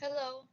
Hello.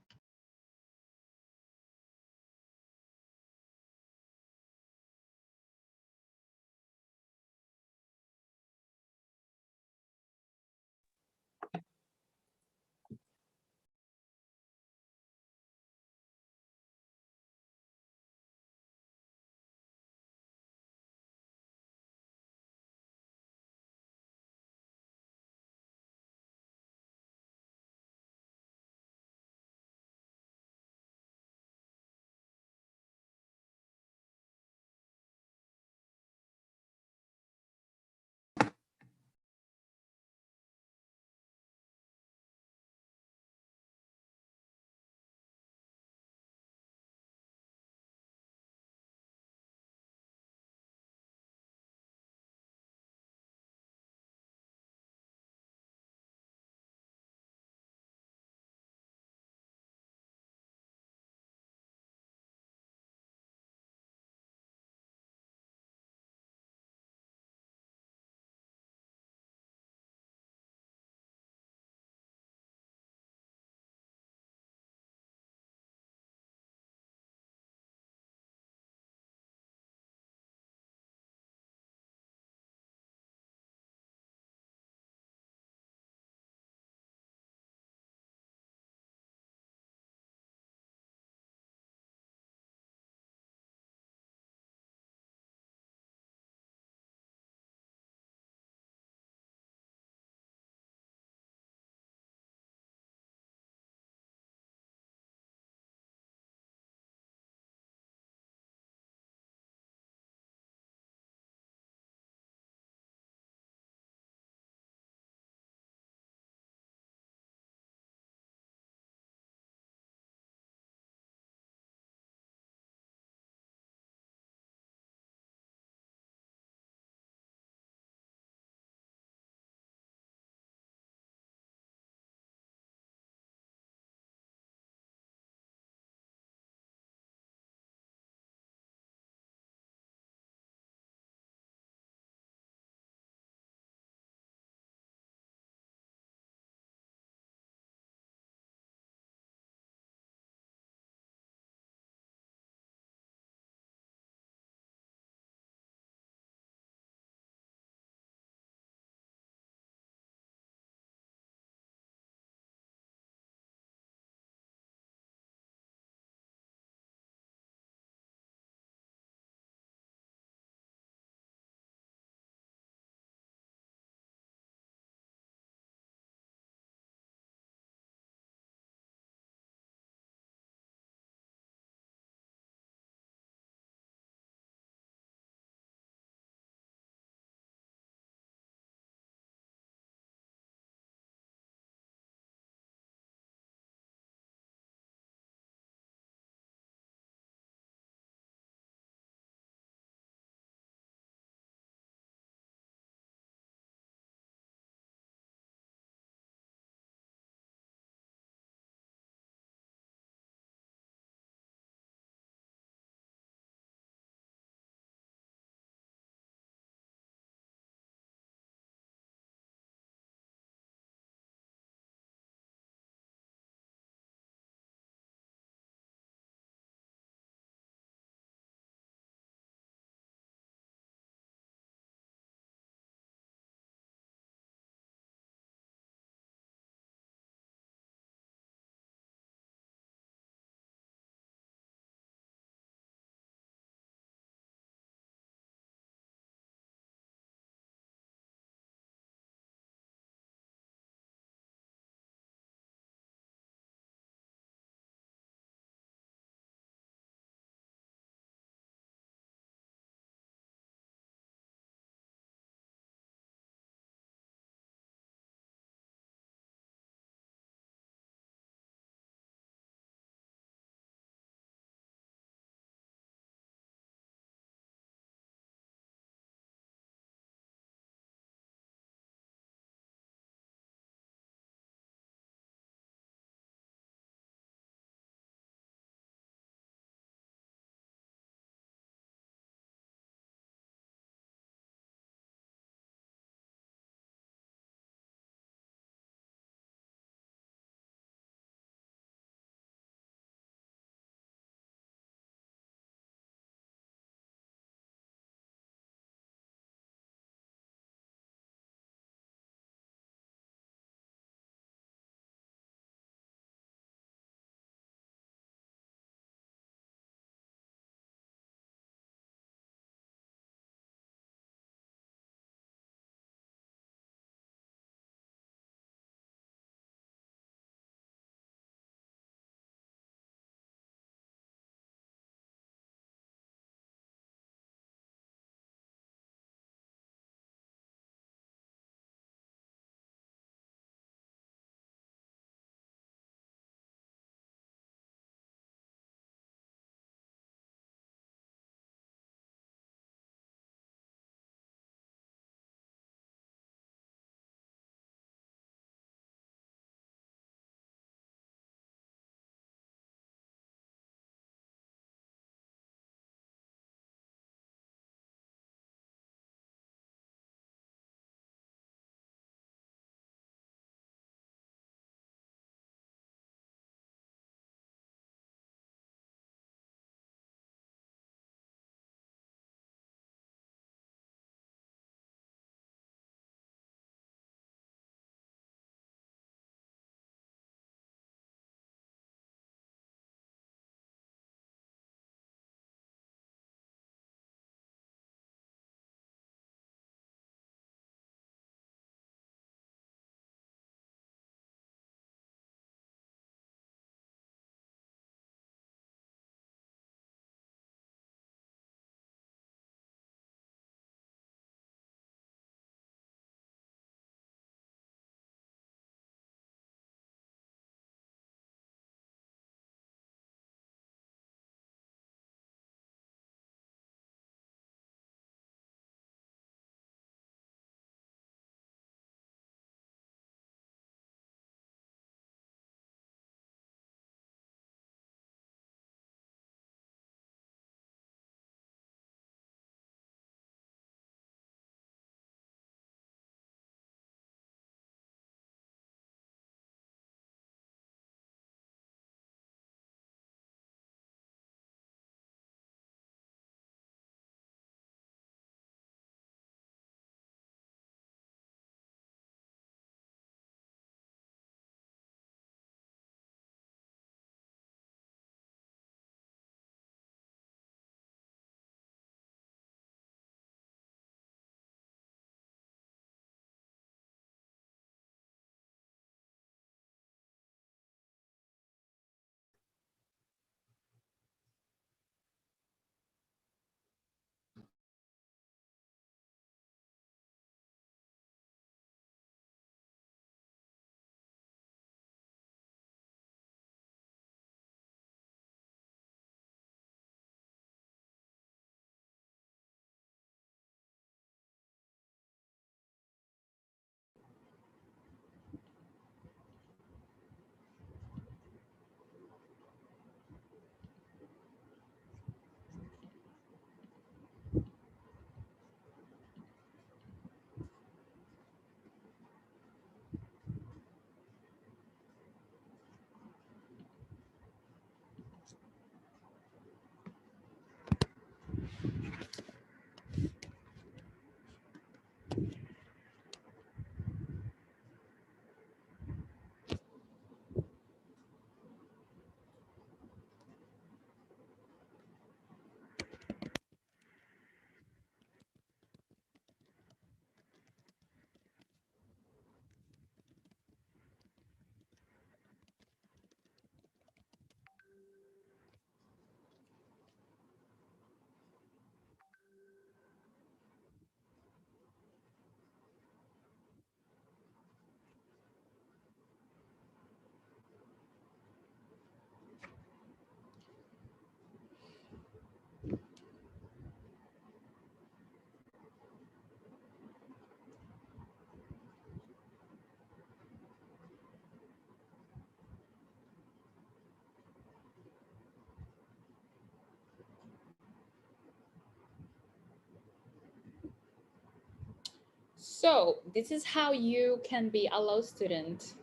So this is how you can be a law student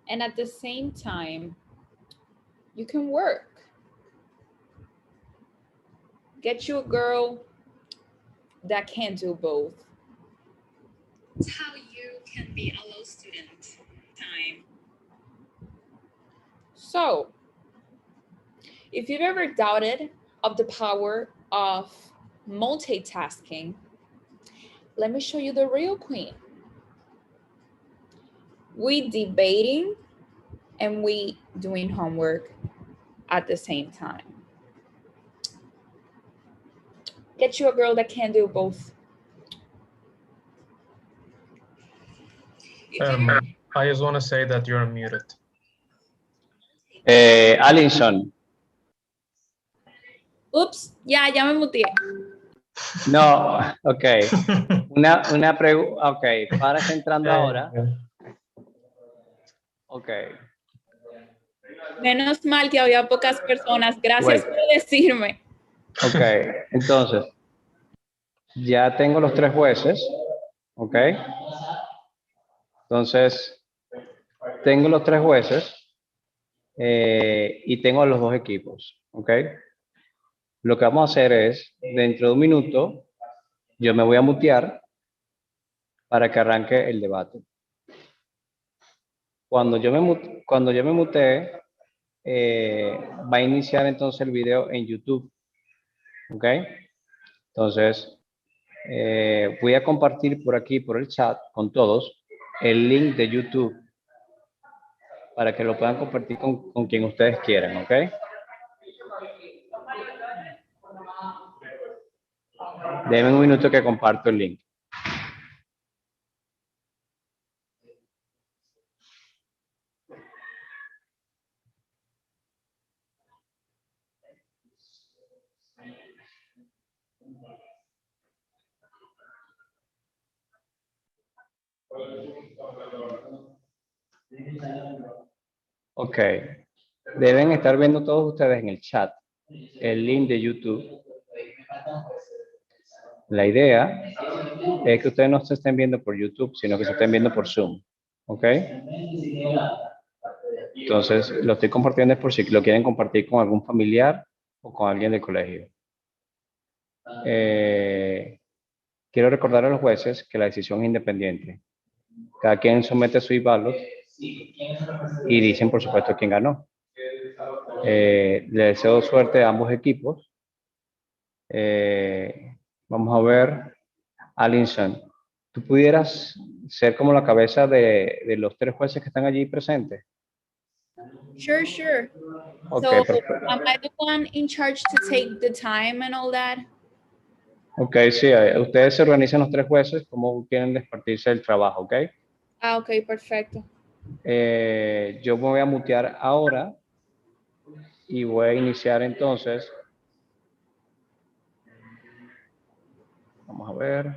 and at the same time you can work. Get you a girl that can do both. That's how you can be a law student. Time. So, if you've ever doubted of the power of multitasking, let me show you the real queen. We debating and we doing homework at the same time. Get you a girl that can do both. I just want to say that you're muted. Alinson. Oops, ya me muteé. No, ok. Una pregunta, ok, para entrando ahora. Ok. Menos mal que había pocas personas. Gracias por decirme. Ok, entonces, ya tengo los 3 jueces, ok. Entonces, tengo los 3 jueces y tengo los 2 equipos, ok. Lo que vamos a hacer es, dentro de un minuto, yo me voy a mutear para que arranque el debate. Cuando yo me mutee, va a iniciar entonces el video en YouTube, ¿ok? Entonces, voy a compartir por aquí, por el chat, con todos, el link de YouTube para que lo puedan compartir con quien ustedes quieran, ¿ok? Denme un minuto que comparto el link. Ok, deben estar viendo todos ustedes en el chat el link de YouTube. La idea es que ustedes no se estén viendo por YouTube, sino que se estén viendo por Zoom, ¿ok? Entonces, lo estoy compartiendo es por si lo quieren compartir con algún familiar o con alguien del colegio. Quiero recordar a los jueces que la decisión es independiente. Cada quien somete su ballot y dicen, por supuesto, quién ganó. Le deseo suerte a ambos equipos. Vamos a ver. Alinson, ¿tú pudieras ser como la cabeza de los 3 jueces que están allí presentes? Sure, sure. Okay, So, am I the one in charge to take the time and all that? Ok, sí, ustedes se organizan los 3 jueces como quieren repartirse el trabajo, ¿ok? Ah, ok, perfecto. Yo me voy a mutear ahora y voy a iniciar entonces. Vamos a ver.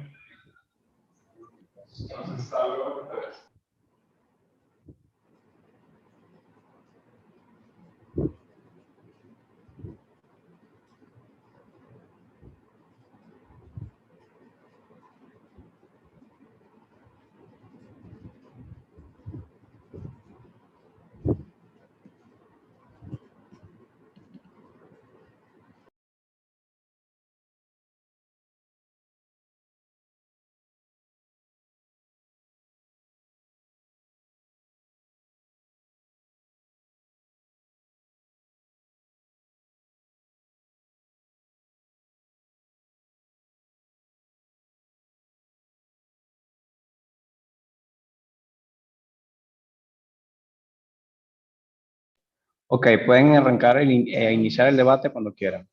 Ok, pueden arrancar, iniciar el debate cuando quieran.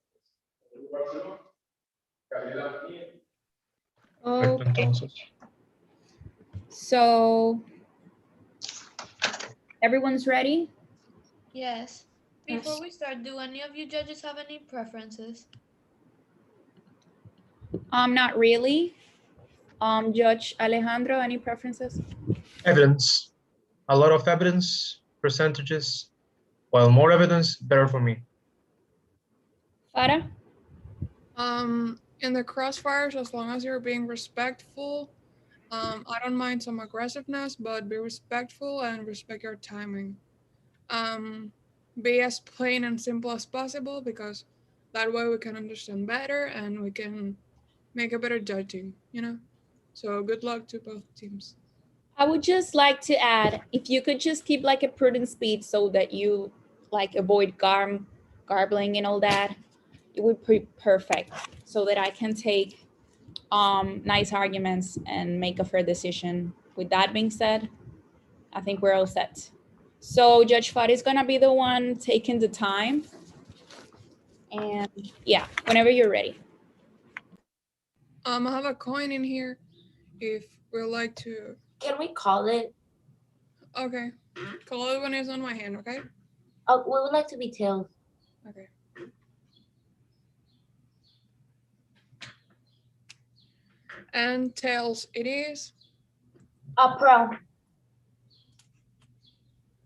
Okay. So, everyone's ready? Yes. Before we start, do any of you judges have any preferences? Not really. Judge Alejandro, any preferences? Evidence. A lot of evidence, percentages. While more evidence, better for me. Farah? In the crossfires, as long as you're being respectful, I don't mind some aggressiveness, but be respectful and respect your timing. Be as plain and simple as possible because that way we can understand better and we can make a better judging, So good luck to both teams. I would just like to add, if you could just keep like a prudent speed so that you like avoid garbling and all that, it would be perfect so that I can take nice arguments and make a fair decision. With that being said, I think we're all set. So Judge Fadi is gonna be the one taking the time. And yeah, whenever you're ready. I have a coin in here if we'd like to. Can we call it? Okay, call it when it's on my hand, okay? Oh, we would like to be tails. Okay. And tails it is. Pro.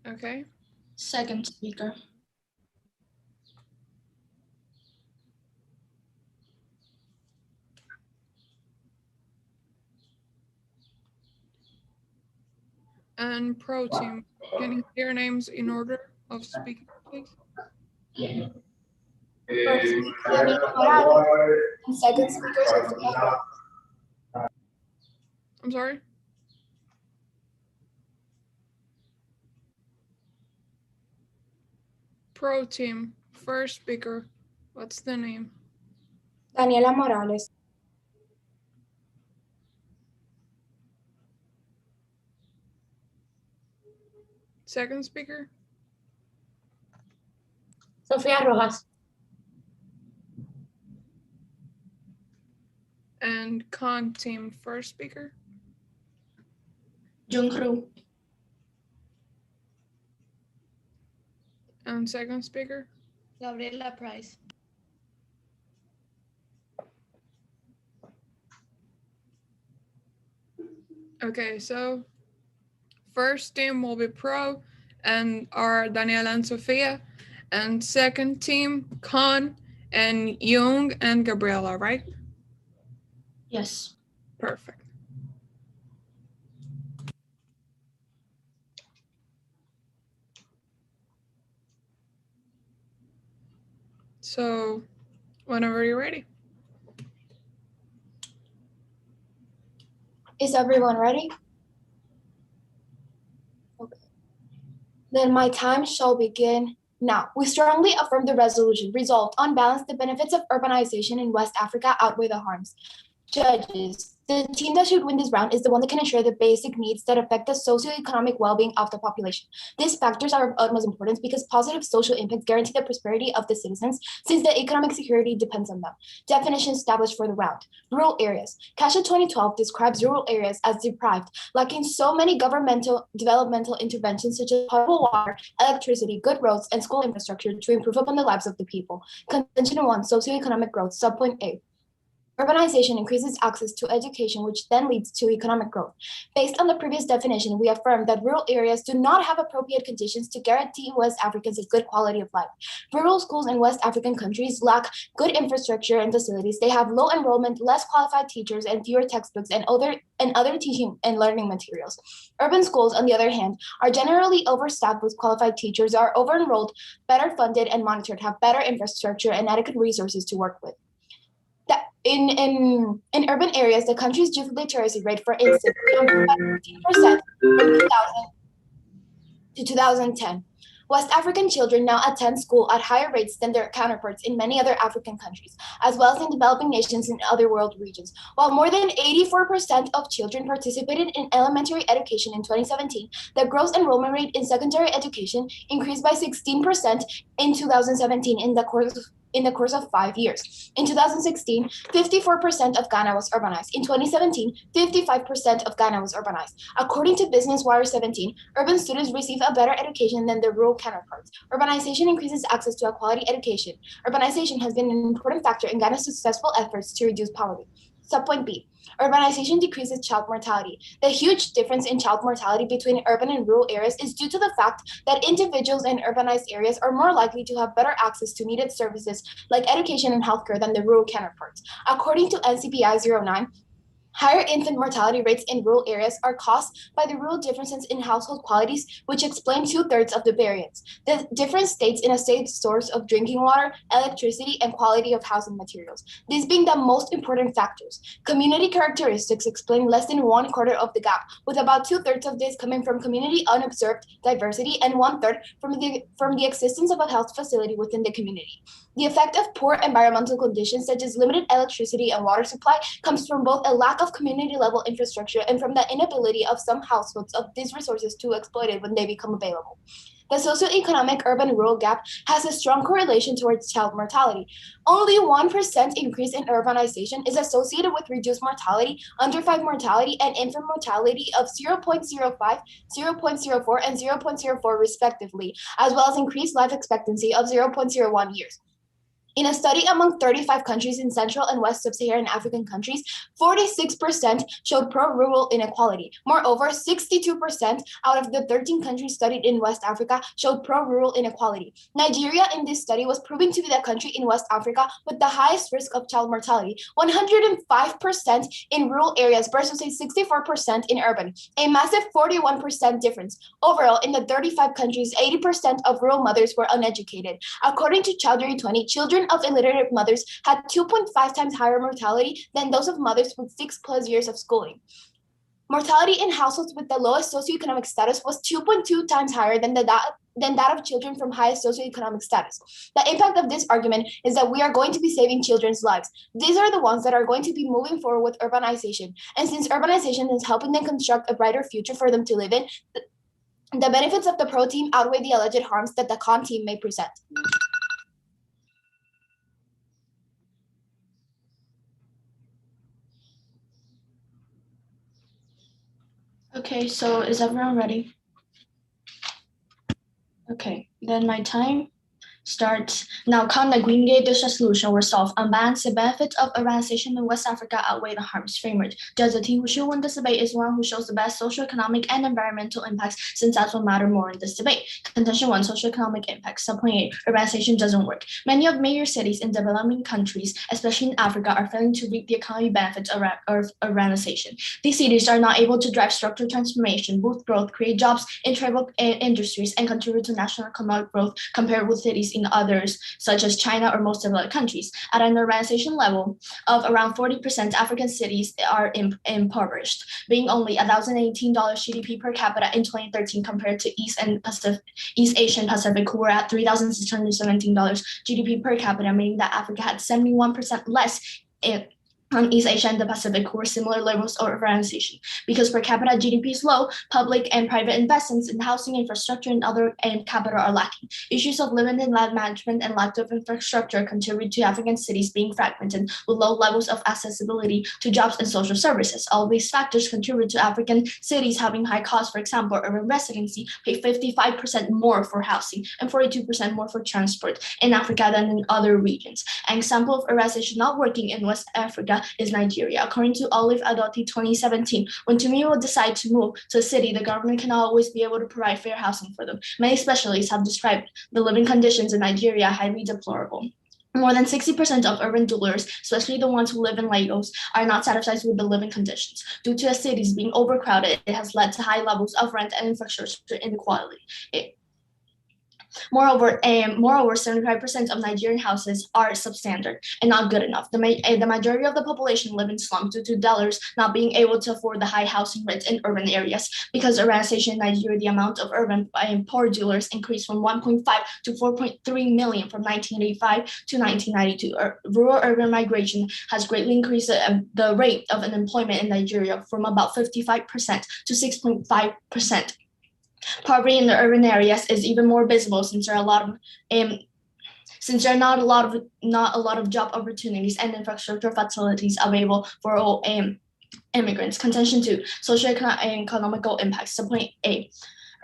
Okay. Second speaker. And pro team, can you say your names in order of speaking, please? First speaker, Daniela Morales, and second speaker, Sofia. I'm sorry? Pro team, first speaker, what's the name? Daniela Morales. Second speaker? Sofia Rojas. And con team, first speaker? Jungru. And second speaker? Gabriela Price. Okay, so first team will be pro and are Daniela and Sofia. And second team, Con and Jung and Gabriela, right? Yes. Perfect. So whenever you're ready. Is everyone ready? Okay. Then my time shall begin now. We strongly affirm the resolution. Resolved, on balance, the benefits of urbanization in West Africa outweigh the harms. Judges, the team that should win this round is the one that can ensure the basic needs that affect the socioeconomic well-being of the population. These factors are of utmost importance because positive social impacts guarantee the prosperity of the citizens, since the economic security depends on them. Definition established for the round. Rural areas. CASHA 2012 describes rural areas as deprived, lacking so many governmental developmental interventions such as potable water, electricity, good roads, and school infrastructure to improve upon the lives of the people. Convention 1, socioeconomic growth, subpoint A. Urbanization increases access to education, which then leads to economic growth. Based on the previous definition, we affirm that rural areas do not have appropriate conditions to guarantee West Africans a good quality of life. Rural schools in West African countries lack good infrastructure and facilities. They have low enrollment, less qualified teachers, and fewer textbooks and other teaching and learning materials. Urban schools, on the other hand, are generally overstaffed with qualified teachers, are over-enrolled, better funded and monitored, have better infrastructure and adequate resources to work with. In urban areas, the country's youth literacy rate, for instance, jumped by 15% from 2000 to 2010. West African children now attend school at higher rates than their counterparts in many other African countries, as well as in developing nations in other world regions. While more than 84% of children participated in elementary education in 2017, the gross enrollment rate in secondary education increased by 16% in 2017 in the course of 5 years. In 2016, 54% of Ghana was urbanized. In 2017, 55% of Ghana was urbanized. According to Business Wire 17, urban students receive a better education than their rural counterparts. Urbanization increases access to a quality education. Urbanization has been an important factor in Ghana's successful efforts to reduce poverty. Subpoint B. Urbanization decreases child mortality. The huge difference in child mortality between urban and rural areas is due to the fact that individuals in urbanized areas are more likely to have better access to needed services like education and healthcare than their rural counterparts. According to NCPI 09, Higher infant mortality rates in rural areas are caused by the rural differences in household qualities, which explain 2/3 of the variance. The different states in a safe source of drinking water, electricity, and quality of housing materials. These being the most important factors. Community characteristics explain less than 1/4 of the gap, with about 2/3 of this coming from community unobserved diversity and 1/3 from the existence of a health facility within the community. The effect of poor environmental conditions, such as limited electricity and water supply, comes from both a lack of community level infrastructure and from the inability of some households of these resources to exploit it when they become available. The socioeconomic urban-rural gap has a strong correlation towards child mortality. Only 1% increase in urbanization is associated with reduced mortality, under 5 mortality, and infant mortality of 0.05, 0.04, and 0.04 respectively, as well as increased life expectancy of 0.01 years. In a study among 35 countries in Central and West Sub-Saharan African countries, 46% showed pro-rural inequality. Moreover, 62% out of the 13 countries studied in West Africa showed pro-rural inequality. Nigeria in this study was proven to be the country in West Africa with the highest risk of child mortality, 105% in rural areas versus a 64% in urban, a massive 41% difference. Overall, in the 35 countries, 80% of rural mothers were uneducated. According to Chowdhury 20, children of illiterate mothers had 2.5 times higher mortality than those of mothers with 6+ years of schooling. Mortality in households with the lowest socioeconomic status was 2.2 times higher than that of children from highest socioeconomic status. The impact of this argument is that we are going to be saving children's lives. These are the ones that are going to be moving forward with urbanization. And since urbanization is helping them construct a brighter future for them to live in, the benefits of the pro team outweigh the alleged harms that the con team may present. Okay, so is everyone ready? Okay, then my time starts now. Con the Green Gate solution were solved. Unbalance the benefits of urbanization in West Africa outweigh the harms. Framework. Judge the team who should win this debate is one who shows the best socioeconomic and environmental impacts, since that's what matter more in this debate. Contention 1, socioeconomic impacts. Subpoint 8, urbanization doesn't work. Many of major cities in developing countries, especially in Africa, are failing to reap the economic benefits of urbanization. These cities are not able to drive structural transformation, boost growth, create jobs in tribal industries, and contribute to national economic growth compared with cities in others, such as China or most developed countries. At an urbanization level of around 40%, African cities are impoverished, being only $1,018 GDP per capita in 2013 compared to East Asian Pacific, who were at $3,617 GDP per capita, meaning that Africa had 71% less on East Asia and the Pacific, who were similar levels of urbanization. Because per capita GDP is low, public and private investments in housing, infrastructure, and other capital are lacking. Issues of limited land management and lack of infrastructure contribute to African cities being fragmented with low levels of accessibility to jobs and social services. All these factors contribute to African cities having high costs. For example, urban residency pay 55% more for housing and 42% more for transport in Africa than in other regions. An example of urbanization not working in West Africa is Nigeria. According to Olive Adoti 2017, when Tumiwa decide to move to a city, the government cannot always be able to provide fair housing for them. Many specialists have described the living conditions in Nigeria highly deplorable. More than 60% of urban dwellers, especially the ones who live in Lagos, are not satisfied with the living conditions. Due to the cities being overcrowded, it has led to high levels of rent and infrastructure inequality. Moreover, 75% of Nigerian houses are substandard and not good enough. The majority of the population live in slums due to dwellers not being able to afford the high housing rates in urban areas. Because urbanization in Nigeria, the amount of urban and poor dwellers increased from 1.5 to 4.3 million from 1985 to 1992. Rural-urban migration has greatly increased the rate of unemployment in Nigeria from about 55% to 6.5%. Poverty in the urban areas is even more visible since there are not a lot of job opportunities and infrastructure facilities available for all immigrants. Contention 2, socioeconomic impacts. Subpoint A.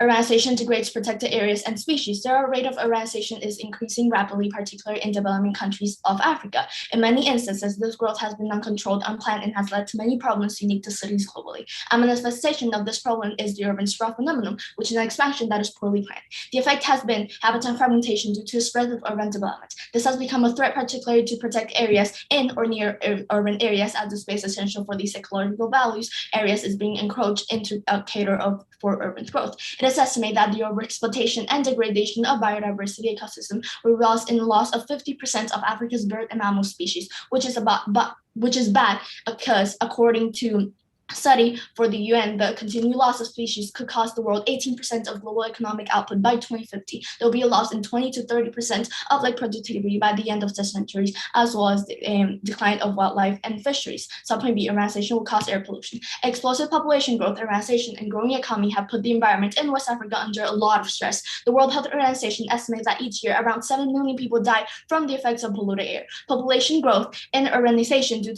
Urbanization degrades protected areas and species. The rate of urbanization is increasing rapidly, particularly in developing countries of Africa. In many instances, this growth has been uncontrolled, unplanned, and has led to many problems unique to cities globally. A manifestation of this problem is the urban sprawl phenomenon, which is an expansion that is poorly planned. The effect has been habitat fragmentation due to the spread of urban development. This has become a threat, particularly to protect areas in or near urban areas, as the space essential for these ecological values areas is being encroached into a cater for urban growth. It is estimated that the overexploitation and degradation of biodiversity ecosystem will result in the loss of 50% of Africa's bird and mammal species, which is bad because according to study for the UN, the continued loss of species could cost the world 18% of global economic output by 2050. There will be a loss in 20 to 30% of lake productivity by the end of the century, as well as the decline of wildlife and fisheries. Subpoint B, urbanization will cause air pollution. Explosive population growth, urbanization, and growing economy have put the environment in West Africa under a lot of stress. The World Health Organization estimates that each year around 7 million people die from the effects of polluted air. Population growth and urbanization due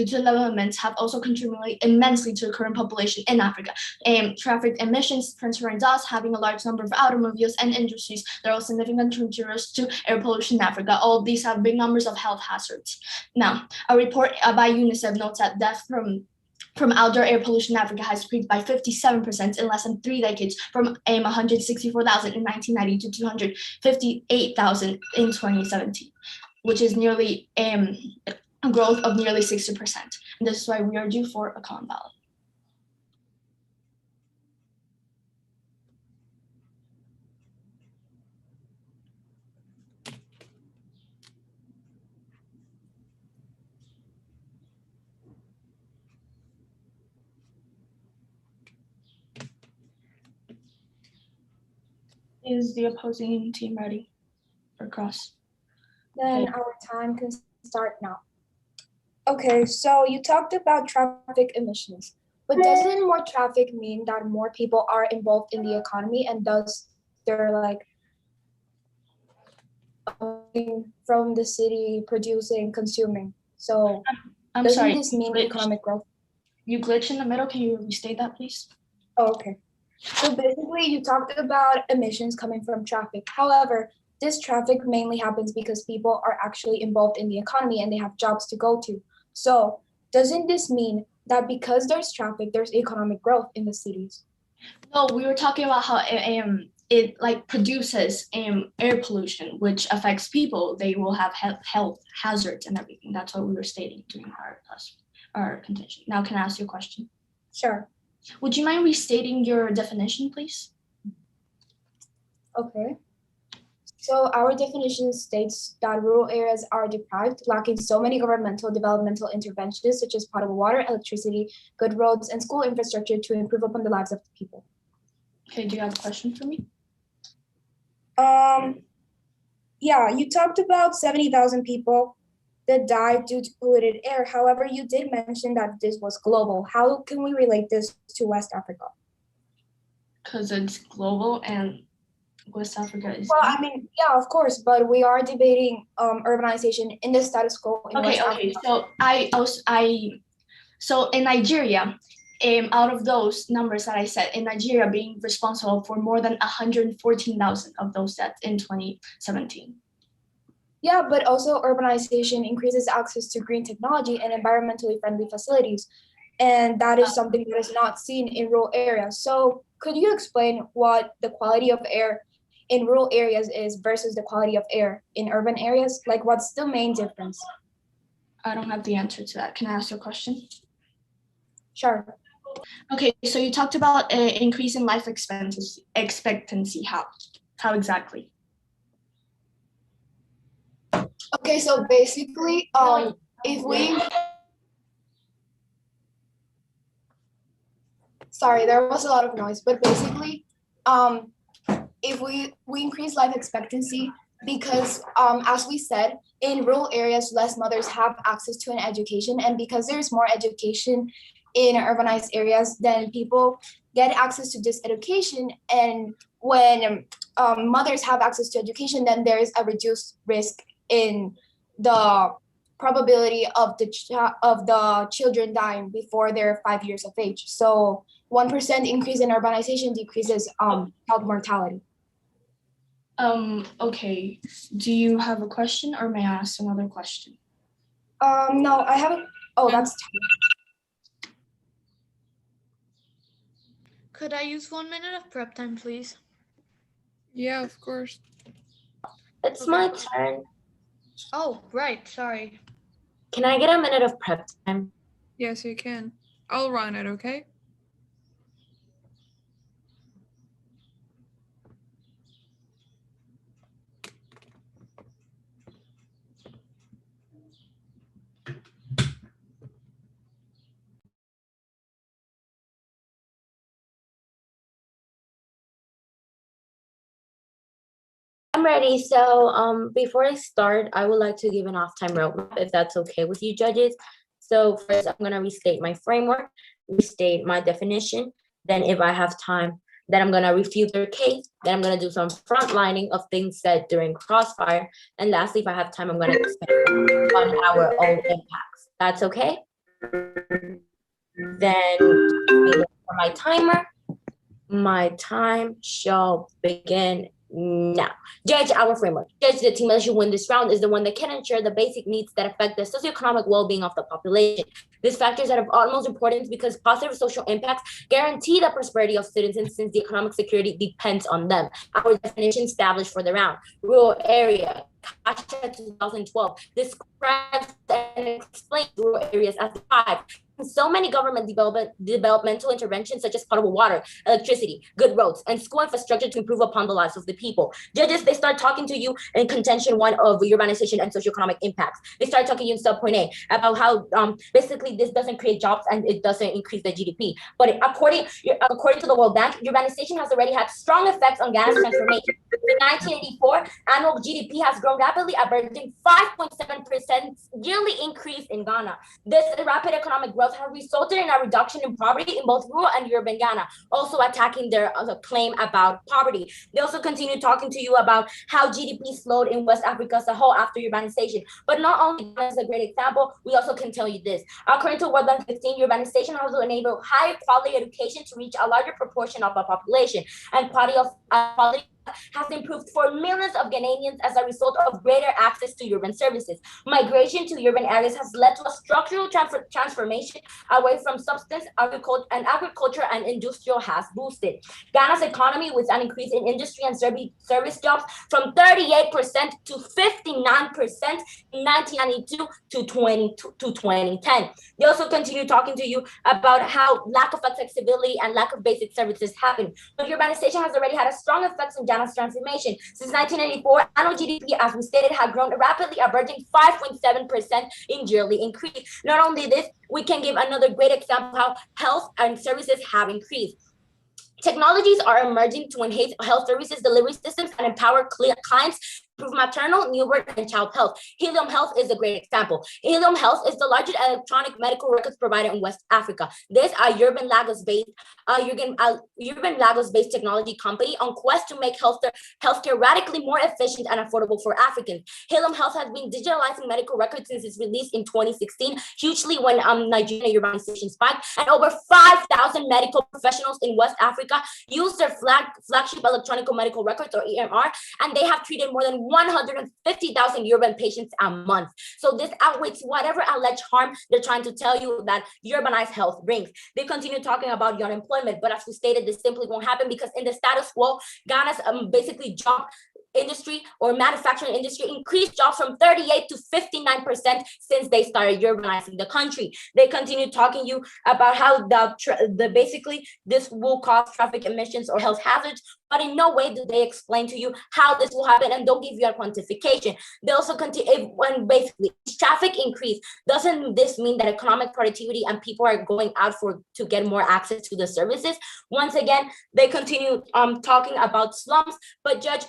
to developments have also contributed immensely to the current population in Africa. Traffic emissions, transferring dust, having a large number of automobiles and industries, there are significant contributors to air pollution in Africa. All of these have big numbers of health hazards. Now, a report by UNICEF notes that death from outdoor air pollution in Africa has increased by 57% in less than 3 decades, from 164,000 in 1990 to 258,000 in 2017, which is nearly a growth of nearly 60%. And this is why we are due for a common ballot. Is the opposing team ready for cross? Then Okay. our time can start now. Okay, so you talked about traffic emissions, but doesn't more traffic mean that more people are involved in the economy and thus they're like from the city producing, consuming? So I'm doesn't sorry, this mean economic growth? you glitched in the middle. Can you restate that, please? Oh, okay. So basically, you talked about emissions coming from traffic. However, this traffic mainly happens because people are actually involved in the economy and they have jobs to go to. So doesn't this mean that because there's traffic, there's economic growth in the cities? No, we were talking about how it like produces air pollution, which affects people. They will have health hazards and everything. That's what we were stating during our contention. Now, can I ask you a question? Sure. Would you mind restating your definition, please? Okay. So our definition states that rural areas are deprived, lacking so many governmental developmental interventions such as potable water, electricity, good roads, and school infrastructure to improve upon the lives of the people. Okay, do you have a question for me? Yeah, you talked about 70,000 people that died due to polluted air. However, you did mention that this was global. How can we relate this to West Africa? Because it's global and West Africa is. Well, I mean, yeah, of course, but we are debating urbanization in the status quo in West Okay. Africa. So in Nigeria, out of those numbers that I said, in Nigeria being responsible for more than 114,000 of those deaths in 2017. Yeah, but also urbanization increases access to green technology and environmentally friendly facilities. And that is something that is not seen in rural areas. So could you explain what the quality of air in rural areas is versus the quality of air in urban areas? Like, what's the main difference? I don't have the answer to that. Can I ask you a question? Sure. Okay, so you talked about increase in life expectancy. How exactly? Okay, so basically, if we, sorry, there was a lot of noise, but basically, if we increase life expectancy because, as we said, in rural areas, less mothers have access to an education, and because there's more education in urbanized areas, then people get access to this education, and when mothers have access to education, then there is a reduced risk in the probability of the children dying before they're 5 years of age. So 1% increase in urbanization decreases child mortality. Okay. Do you have a question or may I ask another question? No, I have oh, that's Could I use 1 minute of prep time, please? Yeah, of course. It's Okay. my turn. Oh, right. Sorry. Can I get a minute of prep time? Yes, you can. I'll run it, okay? I'm ready. So before I start, I would like to give an off-time roadmap, if that's okay with you judges. So first, I'm going to restate my framework, restate my definition. Then if I have time, then I'm going to refute their case. Then I'm going to do some frontlining of things said during Crossfire. And lastly, if I have time, I'm going to expand on our own impacts. That's okay? Then for my timer, my time shall begin now. Judge our framework. Judge the team that should win this round is the one that can ensure the basic needs that affect the socioeconomic well-being of the population. These factors are of utmost importance because positive social impacts guarantee the prosperity of citizens since the economic security depends on them. Our definition established for the round. Rural area. Kasha 2012 describes and explains rural areas as 5. So many government developmental interventions such as potable water, electricity, good roads, and school infrastructure to improve upon the lives of the people. Judges, they start talking to you in contention 1 of urbanization and socioeconomic impacts. They start talking to you in sub-point A about how basically this doesn't create jobs and it doesn't increase the GDP. But according to the World Bank, urbanization has already had strong effects on Ghana's transformation. In 1984, annual GDP has grown rapidly, averaging 5.7% yearly increase in Ghana. This rapid economic growth has resulted in a reduction in poverty in both rural and urban Ghana, also attacking their claim about poverty. They also continue talking to you about how GDP slowed in West Africa as a whole after urbanization. But not only Ghana is a great example, we also can tell you this. According to World Bank 15, urbanization has enabled higher quality education to reach a larger proportion of the population, and quality has improved for millions of Ghanaians as a result of greater access to urban services. Migration to urban areas has led to a structural transformation away from substance agriculture and industrial has boosted Ghana's economy with an increase in industry and service jobs from 38% to 59% in 1992 to 2010. They also continue talking to you about how lack of accessibility and lack of basic services happen. But urbanization has already had a strong effect on Ghana's transformation. Since 1994, annual GDP, as we stated, had grown rapidly, averaging 5.7% in yearly increase. Not only this, we can give another great example how health and services have increased. Technologies are emerging to enhance health services delivery systems and empower clients, improve maternal, newborn, and child health. Helium Health is a great example. Helium Health is the largest electronic medical records provider in West Africa. This urban Lagos-based technology company on quest to make healthcare radically more efficient and affordable for Africans. Helium Health has been digitalizing medical records since its release in 2016, hugely when Nigerian urbanization spiked, and over 5,000 medical professionals in West Africa use their flagship electronic medical records, or EMR, and they have treated more than 150,000 urban patients a month. So this outweighs whatever alleged harm they're trying to tell you that urbanized health brings. They continue talking about unemployment, but as we stated, this simply won't happen because in the status quo, Ghana's basically job industry or manufacturing industry increased jobs from 38 to 59% since they started urbanizing the country. They continue talking to you about how basically this will cause traffic emissions or health hazards, but in no way do they explain to you how this will happen and don't give you a quantification. They also continue, when basically traffic increase, doesn't this mean that economic productivity and people are going out to get more access to the services? Once again, they continue talking about slums, but Judge,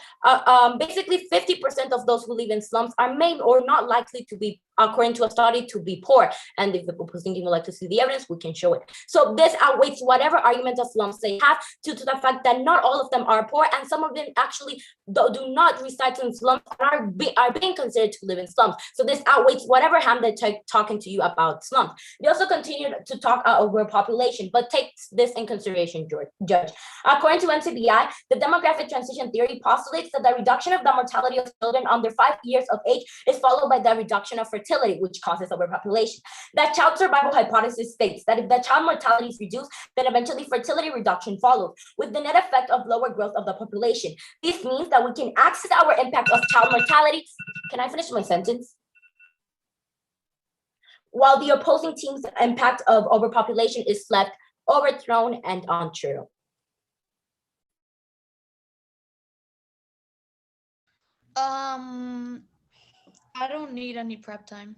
basically 50% of those who live in slums are made or not likely to be, according to a study, to be poor. And if the opposing team would like to see the evidence, we can show it. So this outweighs whatever argument of slums they have due to the fact that not all of them are poor, and some of them actually do not reside in slums and are being considered to live in slums. So this outweighs whatever harm they're talking to you about slums. They also continue to talk overpopulation, but take this in consideration, Judge. According to NCBI, the demographic transition theory postulates that the reduction of the mortality of children under 5 years of age is followed by the reduction of fertility, which causes overpopulation. That child survival hypothesis states that if the child mortality is reduced, then eventually fertility reduction follows, with the net effect of lower growth of the population. This means that we can access our impact of child mortality. Can I finish my sentence? While the opposing team's impact of overpopulation is left overthrown and untrue. I don't need any prep time.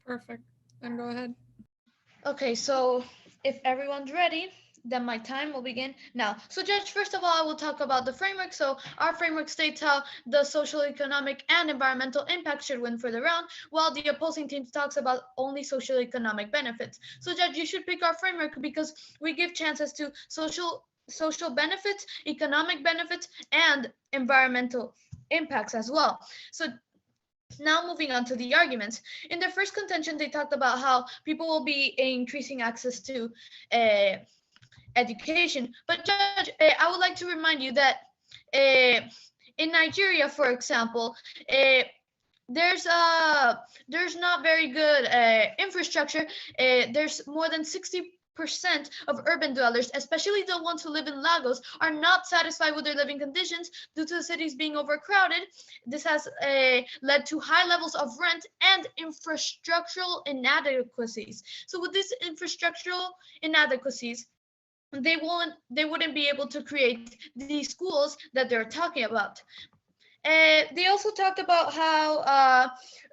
Perfect. Then go ahead. Okay, so if everyone's ready, then my time will begin now. So Judge, first of all, I will talk about the framework. So our framework states how the social, economic, and environmental impact should win for the round, while the opposing team talks about only social economic benefits. So Judge, you should pick our framework because we give chances to social benefits, economic benefits, and environmental impacts as well. So now moving on to the arguments. In their first contention, they talked about how people will be increasing access to education. But Judge, I would like to remind you that in Nigeria, for example, there's not very good infrastructure. There's more than 60% of urban dwellers, especially the ones who live in Lagos, are not satisfied with their living conditions due to the cities being overcrowded. This has led to high levels of rent and infrastructural inadequacies. So with these infrastructural inadequacies, they wouldn't be able to create these schools that they're talking about. They also talked about how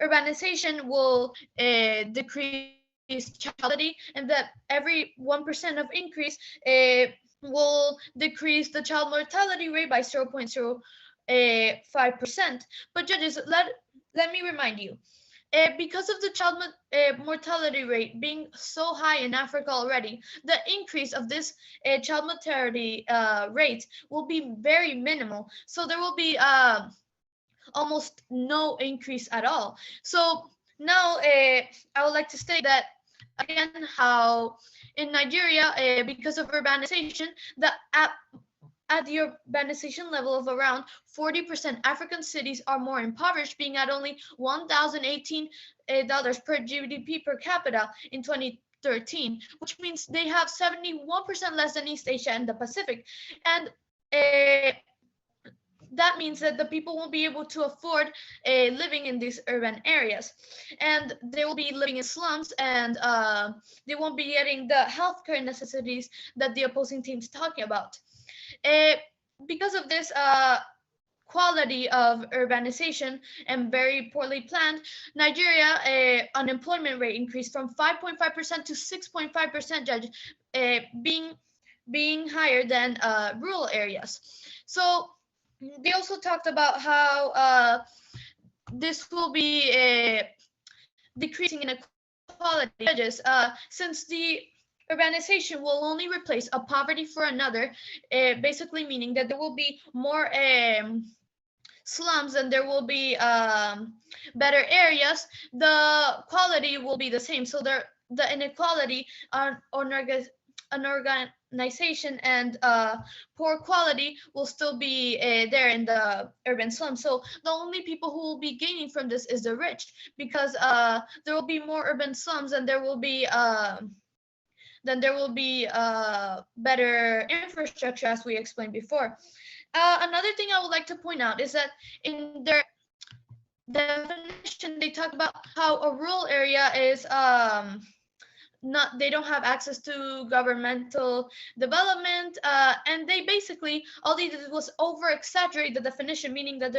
urbanization will decrease child mortality, and that every 1% of increase will decrease the child mortality rate by 0.05%. But judges, let me remind you, because of the child mortality rate being so high in Africa already, the increase of this child mortality rate will be very minimal. So there will be almost no increase at all. So now I would like to state that again, how in Nigeria, because of urbanization, at the urbanization level of around 40%, African cities are more impoverished, being at only $1,018 per GDP per capita in 2013, which means they have 71% less than East Asia and the Pacific. And that means that the people won't be able to afford living in these urban areas, and they will be living in slums, and they won't be getting the healthcare necessities that the opposing team's talking about. Because of this quality of urbanization and very poorly planned, Nigeria unemployment rate increased from 5.5% to 6.5%, judge, being higher than rural areas. So they also talked about how this will be decreasing inequality. Judges, since the urbanization will only replace a poverty for another, basically meaning that there will be more slums and there will be better areas, the quality will be the same. So the inequality on organization and poor quality will still be there in the urban slums. So the only people who will be gaining from this is the rich, because there will be more urban slums, and there will be better infrastructure, as we explained before. Another thing I would like to point out is that in their definition, they talk about how a rural area is they don't have access to governmental development, and they basically, all they did was over exaggerate the definition, meaning that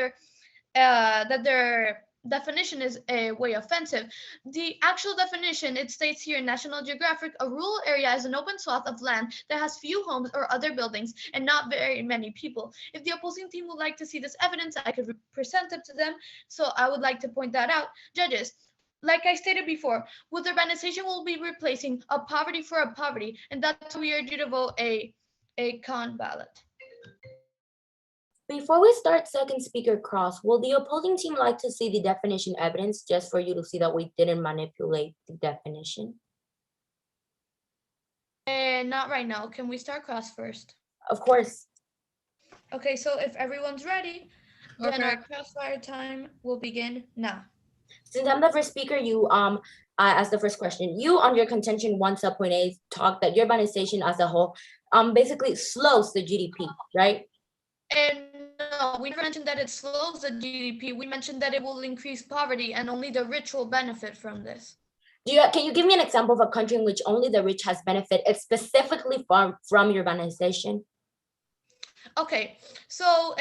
their definition is way offensive. The actual definition, it states here in National Geographic, a rural area is an open swath of land that has few homes or other buildings and not very many people. If the opposing team would like to see this evidence, I could present it to them. So I would like to point that out. Judges, like I stated before, with urbanization, we'll be replacing a poverty for a poverty, and that's why we urge you to vote a con ballot. Before we start second speaker cross, will the opposing team like to see the definition evidence just for you to see that we didn't manipulate the definition? Not right now. Can we start cross first? Of course. Okay, so if everyone's ready, then Okay. our crossfire time will begin now. Since I'm the first speaker, you ask the first question. You on your contention 1 subpoint A talk that urbanization as a whole basically slows the GDP, right? And no, we never mentioned that it slows the GDP. We mentioned that it will increase poverty and only the rich will benefit from this. Can you give me an example of a country in which only the rich has benefited specifically from urbanization? Okay, so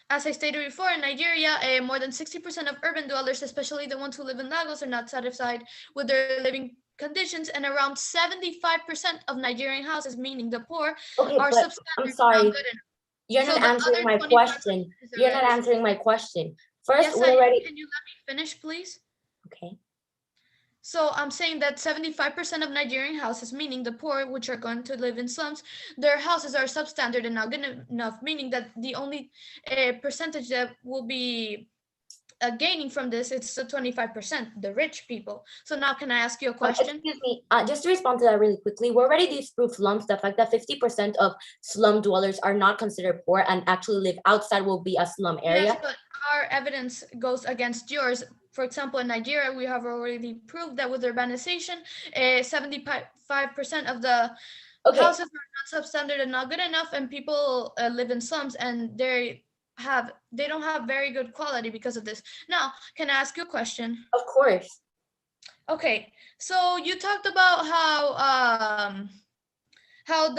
as I stated before, in Nigeria, more than 60% of urban dwellers, especially the ones who live in Lagos, are not satisfied with their living conditions, and around 75% of Nigerian houses, meaning the poor, Okay, are but substandard, I'm not sorry. good enough. You're So not the answering other my 25% question. is the You're not rest. answering my question. First, Yes, we I am. already. Can you let me finish, please? Okay. So I'm saying that 75% of Nigerian houses, meaning the poor, which are going to live in slums, their houses are substandard and not good enough, meaning that the only percentage that will be gaining from this, it's the 25%, the rich people. So now can I ask you a question? Excuse me, just to respond to that really quickly, we already disproved slums. The fact that 50% of slum dwellers are not considered poor and actually live outside will be a slum area. Yes, but our evidence goes against yours. For example, in Nigeria, we have already proved that with urbanization, 75% of the houses are not substandard and not good enough, and people live in slums, and they don't have very good quality because of this. Now, can I ask you a question? Of course. Okay, so you talked about how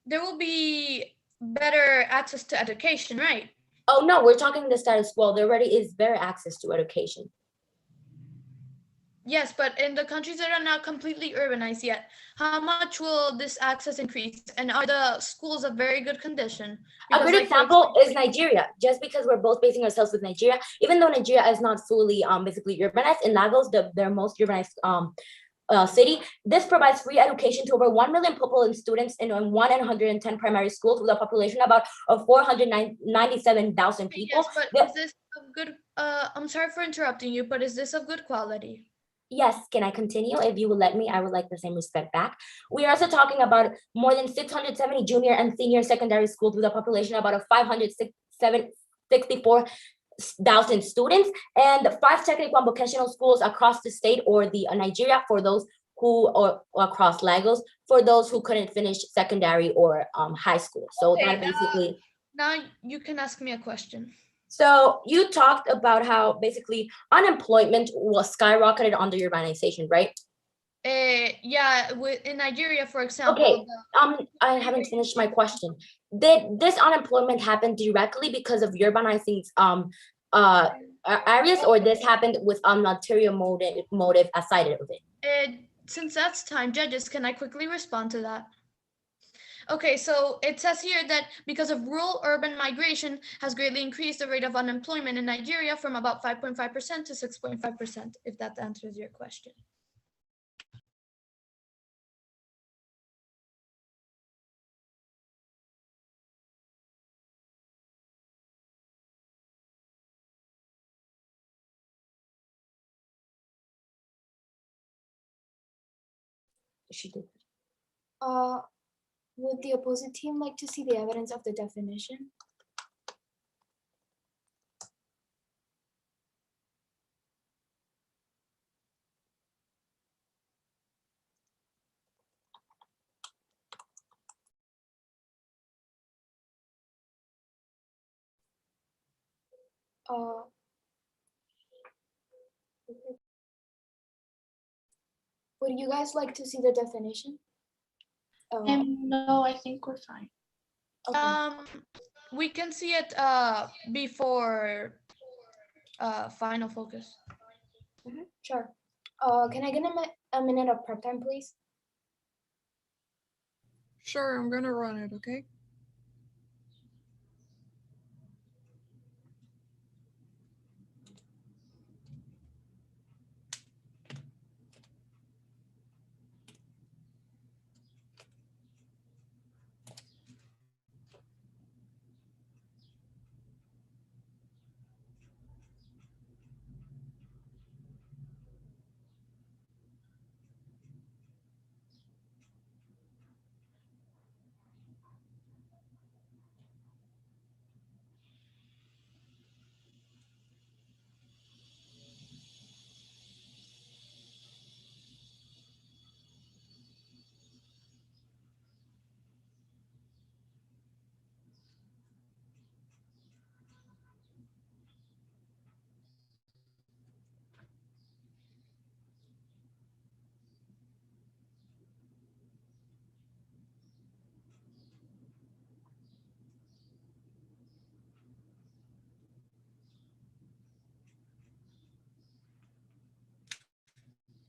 there will be better access to education, right? Oh no, we're talking the status quo. There already is better access to education. Yes, but in the countries that are not completely urbanized yet, how much will this access increase? And are the schools of very good condition? A good example is Nigeria. Just because we're both basing ourselves with Nigeria, even though Nigeria is not fully basically urbanized, in Lagos, their most urbanized city, this provides free education to over 1 million people and students in 1 in 110 primary schools with a population about 497,000 people. Yes, but is this of good? I'm sorry for interrupting you, but is this of good quality? Yes, can I continue? If you will let me, I would like the same respect back. We are also talking about more than 670 junior and senior secondary schools with a population of about 564,000 students, and 5 technical and vocational schools across the state or the Nigeria for those who, or across Lagos, for those who couldn't finish secondary or high school. So Okay, that basically. Now you can ask me a question. So you talked about how basically unemployment was skyrocketed under urbanization, right? Yeah, in Nigeria, for example. Okay, I haven't finished my question. Did this unemployment happen directly because of urbanizing areas, or this happened with ulterior motive aside of it? Since that's time, judges, can I quickly respond to that? Okay, so it says here that because of rural urban migration has greatly increased the rate of unemployment in Nigeria from about 5.5% to 6.5%, if that answers your question. She did. Would the opposite team like to see the evidence of the definition? Would you guys like to see the definition? No, I think we're fine. Okay. We can see it before final focus. Sure. Can I get a minute of prep time, please? Sure, I'm gonna run it, okay?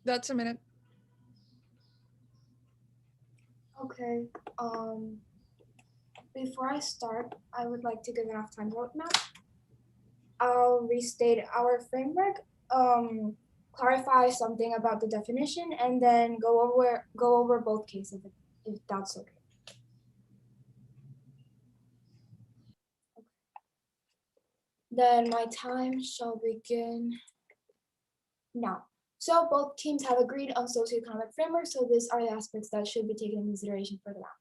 That's a minute. Okay. Before I start, I would like to give enough time roadmap. I'll restate our framework, clarify something about the definition, and then go over both cases if that's okay. Then my time shall begin now. So both teams have agreed on socioeconomic framework, so these are the aspects that should be taken into consideration for the round.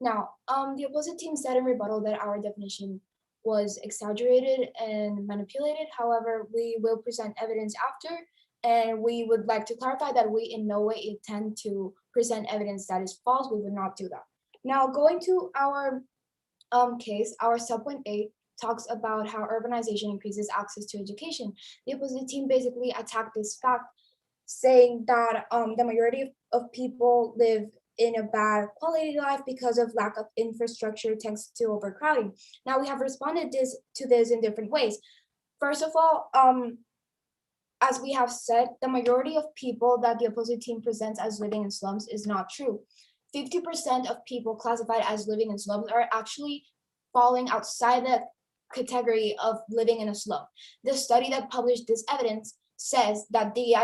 Now, the opposite team said in rebuttal that our definition was exaggerated and manipulated. However, we will present evidence after, and we would like to clarify that we in no way intend to present evidence that is false. We would not do that. Now, going to our case, our subpoint A talks about how urbanization increases access to education. The opposite team basically attacked this fact, saying that the majority of people live in a bad quality of life because of lack of infrastructure thanks to overcrowding. Now we have responded to this in different ways. First of all, as we have said, the majority of people that the opposite team presents as living in slums is not true. 50% of people classified as living in slums are actually falling outside the category of living in a slum. The study that published this evidence says that the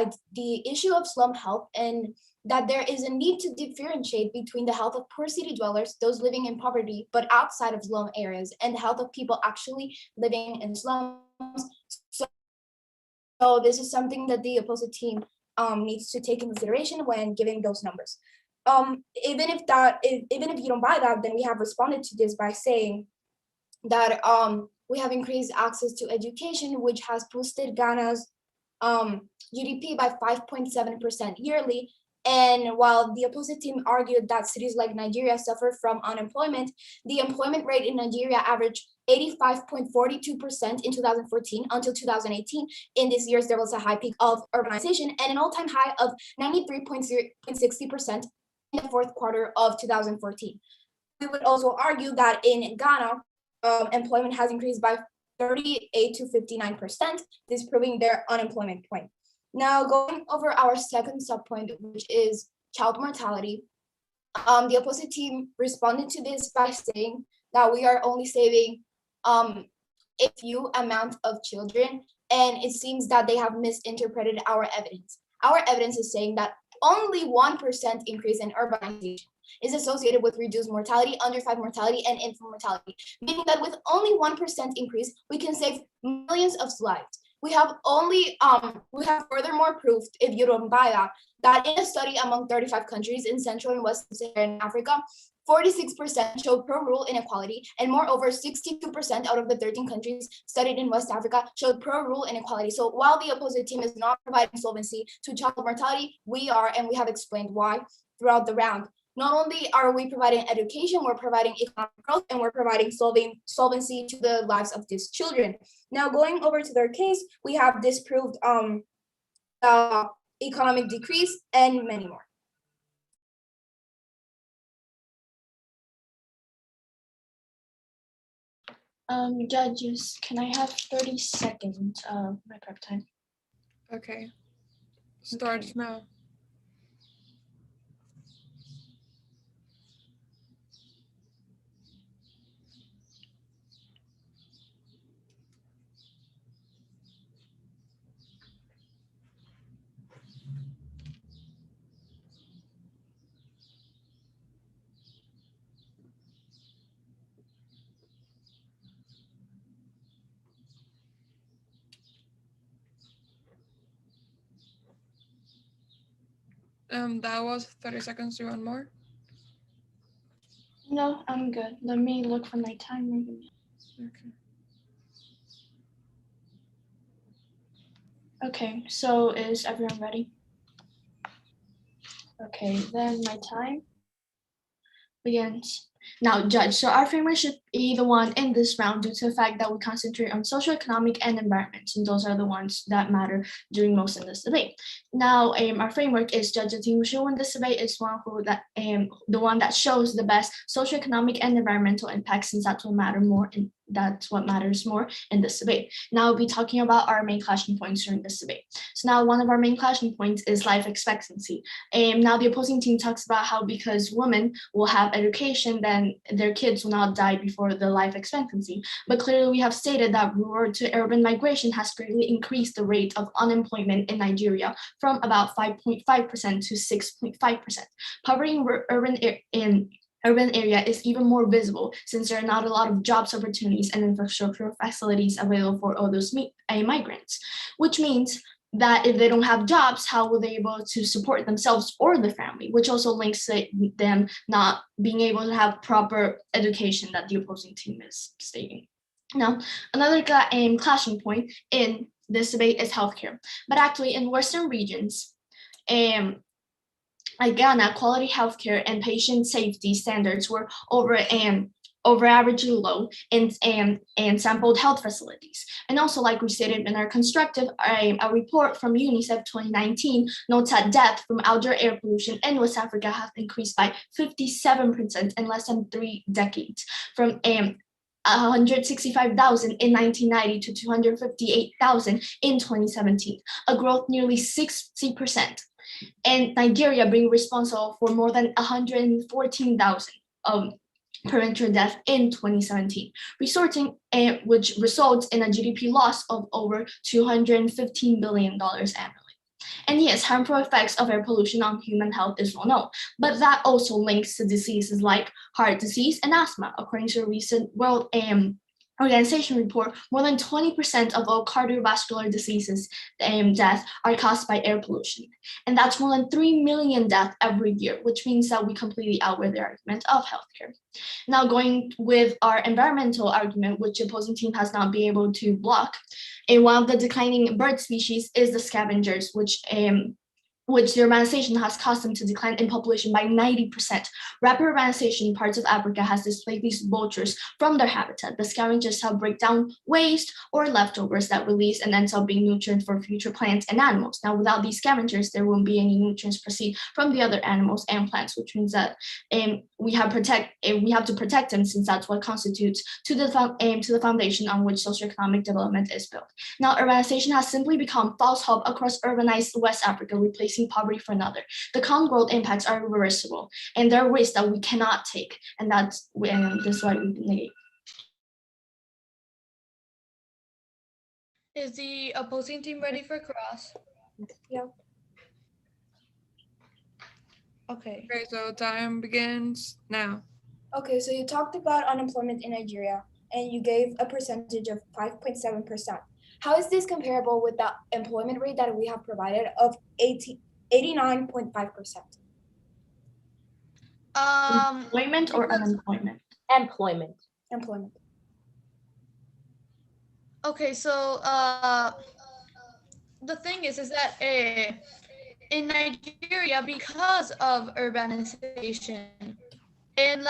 issue of slum health and that there is a need to differentiate between the health of poor city dwellers, those living in poverty, but outside of slum areas, and the health of people actually living in slums. So this is something that the opposite team needs to take in consideration when giving those numbers. Even if you don't buy that, then we have responded to this by saying that we have increased access to education, which has boosted Ghana's GDP by 5.7% yearly. And while the opposite team argued that cities like Nigeria suffer from unemployment, the employment rate in Nigeria averaged 85.42% in 2014 until 2018. In these years, there was a high peak of urbanization and an all-time high of 93.60% in the fourth quarter of 2014. We would also argue that in Ghana, employment has increased by 38 to 59%, disproving their unemployment point. Now, going over our second subpoint, which is child mortality, the opposite team responded to this by saying that we are only saving a few amount of children, and it seems that they have misinterpreted our evidence. Our evidence is saying that only 1% increase in urbanization is associated with reduced mortality, under 5 mortality, and infant mortality, meaning that with only 1% increase, we can save millions of lives. We have furthermore proved, if you don't buy that in a study among 35 countries in Central and West Saharan Africa, 46% showed pro-rural inequality, and moreover, 62% out of the 13 countries studied in West Africa showed pro-rural inequality. So while the opposite team is not providing solvency to child mortality, we are, and we have explained why throughout the round. Not only are we providing education, we're providing economic growth, and we're providing solvency to the lives of these children. Now, going over to their case, we have disproved economic decrease and many more. Judges, can I have 30 seconds of my prep time? Okay. Starts Okay. now. That was 30 seconds. Do you want more? No, I'm good. Let me look for my timer. Okay. Okay, so is everyone ready? Okay, then my time begins Now, Judge, so our framework should be the one in this round due to the fact that we concentrate on socioeconomic and environment, and those are the ones that matter during most in this debate. Now, our framework is Judge the team who should win this debate is one who that the one that shows the best socioeconomic and environmental impact, since that's what matter more and that's what matters more in this debate. Now we'll be talking about our main clashing points during this debate. So now one of our main clashing points is life expectancy. Now the opposing team talks about how because women will have education, then their kids will not die before the life expectancy. But clearly we have stated that rural to urban migration has greatly increased the rate of unemployment in Nigeria from about 5.5% to 6.5%. Poverty in urban area is even more visible since there are not a lot of jobs opportunities and infrastructure facilities available for all those migrants, which means that if they don't have jobs, how will they be able to support themselves or the family, which also links to them not being able to have proper education that the opposing team is stating. Now, another clashing point in this debate is healthcare, but actually in Western regions, like Ghana, quality healthcare and patient safety standards were over averagely low in sampled health facilities. And also, like we stated in our constructive, a report from UNICEF 2019 notes that death from outdoor air pollution in West Africa has increased by 57% in less than 3 decades, from 165,000 in 1990 to 258,000 in 2017, a growth nearly 60%. And Nigeria being responsible for more than 114,000 premature death in 2017, which results in a GDP loss of over $215 billion annually. And yes, harmful effects of air pollution on human health is well known, but that also links to diseases like heart disease and asthma. According to a recent World Organization report, more than 20% of all cardiovascular diseases deaths are caused by air pollution. And that's more than 3 million deaths every year, which means that we completely outweigh the argument of healthcare. Now going with our environmental argument, which the opposing team has not been able to block, and one of the declining bird species is the scavengers, which the urbanization has caused them to decline in population by 90%. Rapid urbanization in parts of Africa has displaced these vultures from their habitat. The scavengers help break down waste or leftovers that release and ends up being nutrients for future plants and animals. Now, without these scavengers, there won't be any nutrients proceed from the other animals and plants, which means that we have to protect them, since that's what constitutes to the foundation on which socioeconomic development is built. Now, urbanization has simply become false hope across urbanized West Africa, replacing poverty for another. The common growth impacts are irreversible, and there are risks that we cannot take, and this is why we negate. Is the opposing team ready for cross? Yeah. Okay. Okay, so time begins now. Okay, so you talked about unemployment in Nigeria, and you gave a percentage of 5.7%. How is this comparable with the employment rate that we have provided of 89.5%? Employment or unemployment? Employment. Employment. Okay, so the thing is that in Nigeria, because of urbanization and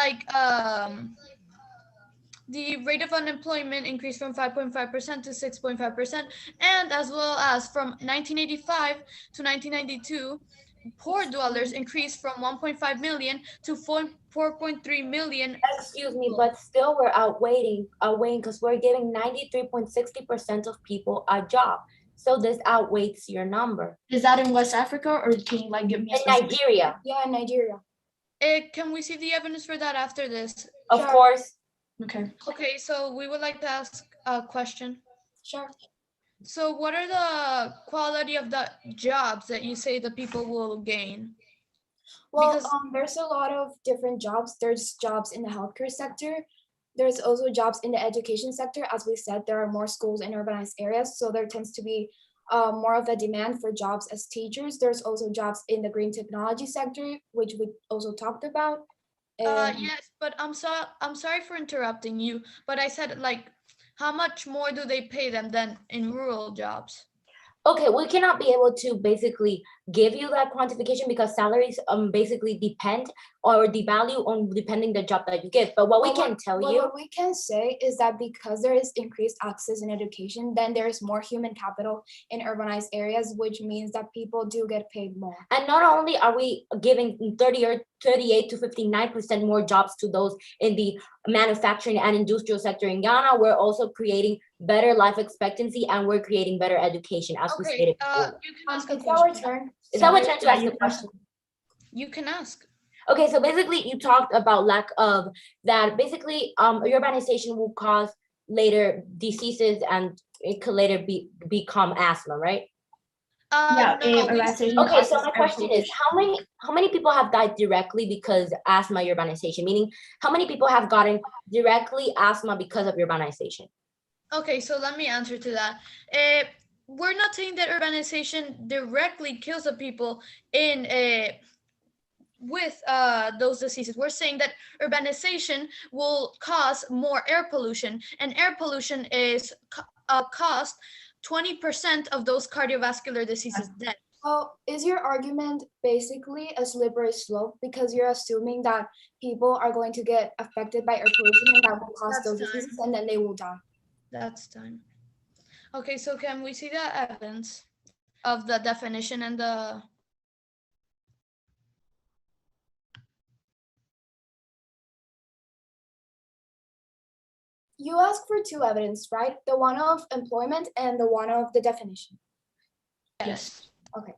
the rate of unemployment increased from 5.5% to 6.5%, and as well as from 1985 to 1992, poor dwellers increased from 1.5 million to 4.3 million. Excuse me, but still we're outweighing because we're giving 93.60% of people a job. So this outweighs your number. Is that in West Africa, or can you give me a in Nigeria? Yeah, in Nigeria. Can we see the evidence for that after this? Of Sure. course. Okay. Okay, so we would like to ask a question. Sure. So what are the quality of the jobs that you say the people will gain? Well, Because- there's a lot of different jobs. There's jobs in the healthcare sector. There's also jobs in the education sector. As we said, there are more schools in urbanized areas, so there tends to be more of a demand for jobs as teachers. There's also jobs in the green technology sector, which we also talked about. Yes, but I'm sorry for interrupting you, but I said how much more do they pay them than in rural jobs? Okay, we cannot be able to basically give you that quantification because salaries basically depend or the value on depending the job that you give. But what we Well, can tell Well, you, what we can say is that because there is increased access in education, then there is more human capital in urbanized areas, which means that people do get paid more. and not only are we giving 30 or 38 to 59% more jobs to those in the manufacturing and industrial sector in Ghana, we're also creating better life expectancy and we're creating better education as we Okay, stated before. you can ask a It's our question. turn. Is that what Sorry. you're trying to ask the question? You can ask. Okay, so basically you talked about lack of that basically urbanization will cause later diseases and it could later become asthma, right? Yeah, No, we urbanization Okay, so causes my air question is how many people have died directly because asthma urbanization? Meaning how many people have gotten directly asthma because of urbanization? Okay, so let me answer to that. We're not saying that urbanization directly kills the people in with those diseases. We're saying that urbanization will cause more air pollution, and air pollution is cost 20% of those cardiovascular diseases dead. Well, is your argument basically a slippery slope because you're assuming that people are going to get affected by air pollution and that will cause That's those time. diseases and then they will die? That's time. Okay, so can we see the evidence of the definition and the You asked for two evidence, right? The one of employment and the one of the definition. Yes. Okay.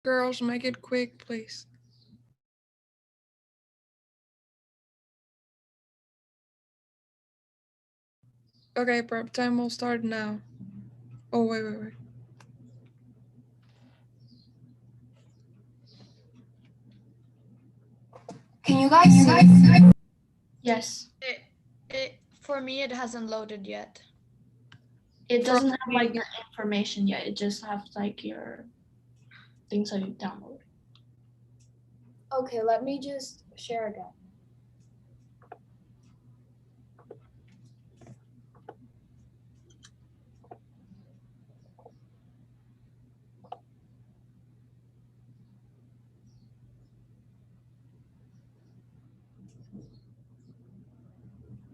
Girls, make it quick, please. Okay, prep time will start now. Oh, wait. Can you guys see? Yes. for me it hasn't loaded yet. It doesn't have like the information yet. It just has like your things that you download. Okay, let me just share again.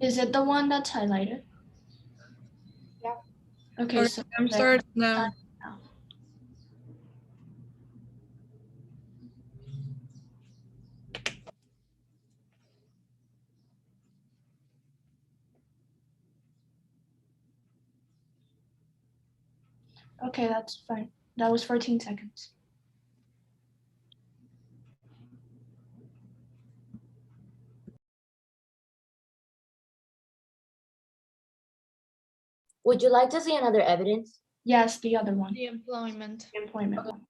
Is it the one that's highlighted? Yeah. Okay, Okay, so time starts now. okay, that's fine. That was 14 seconds. Would you like to see another evidence? Yes, the other one, The employment. the employment one.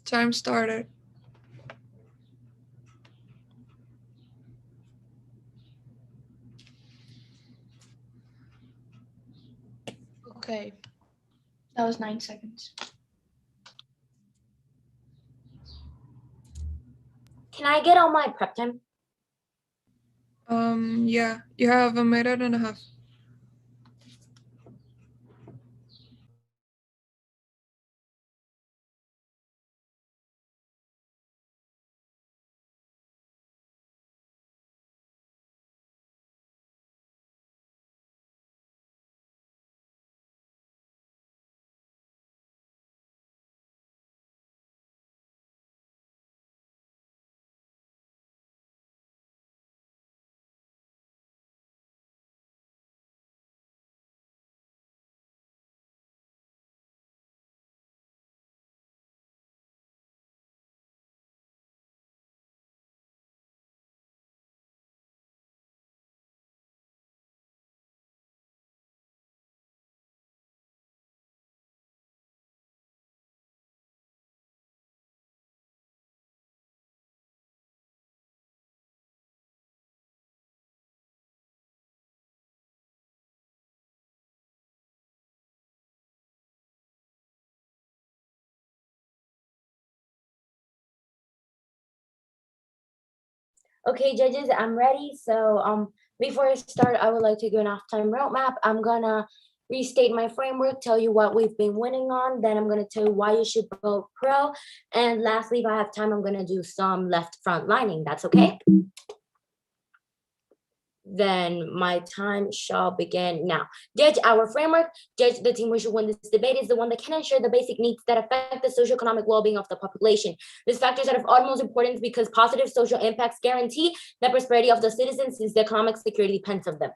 Time started. Okay. That was 9 seconds. Can I get all my prep time? Yeah, you have a minute and a half. Okay, judges, I'm ready. So before I start, I would like to give an off-time roadmap. I'm gonna restate my framework, tell you what we've been winning on, then I'm gonna tell you why you should vote pro. And lastly, if I have time, I'm gonna do some left front lining. That's okay? Then my time shall begin now. Judge our framework. Judge the team who should win this debate is the one that can ensure the basic needs that affect the socioeconomic well-being of the population. These factors are of utmost importance because positive social impacts guarantee the prosperity of the citizens since the economic security depends on them.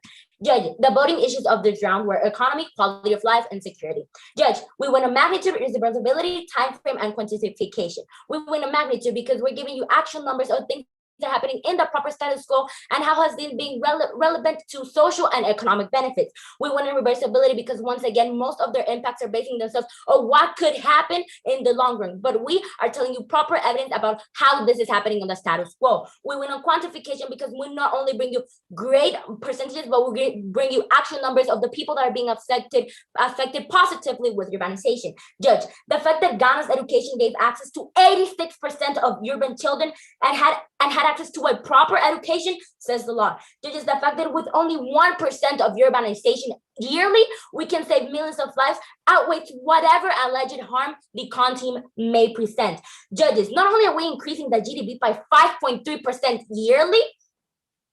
Judge the voting issues of this round were economy, quality of life, and security. Judge, we win a magnitude, irreversibility, time frame, and quantification. We win a magnitude because we're giving you actual numbers of things that are happening in the proper status quo and how has this been relevant to social and economic benefits. We want a reversibility because once again, most of their impacts are basing themselves on what could happen in the long run. But we are telling you proper evidence about how this is happening in the status quo. We win on quantification because we not only bring you great percentages, but we bring you actual numbers of the people that are being affected positively with urbanization. Judge, the fact that Ghana's education gave access to 86% of urban children and had access to a proper education says the law. Judges, the fact that with only 1% of urbanization yearly, we can save millions of lives outweighs whatever alleged harm the con team may present. Judges, not only are we increasing the GDP by 5.3% yearly,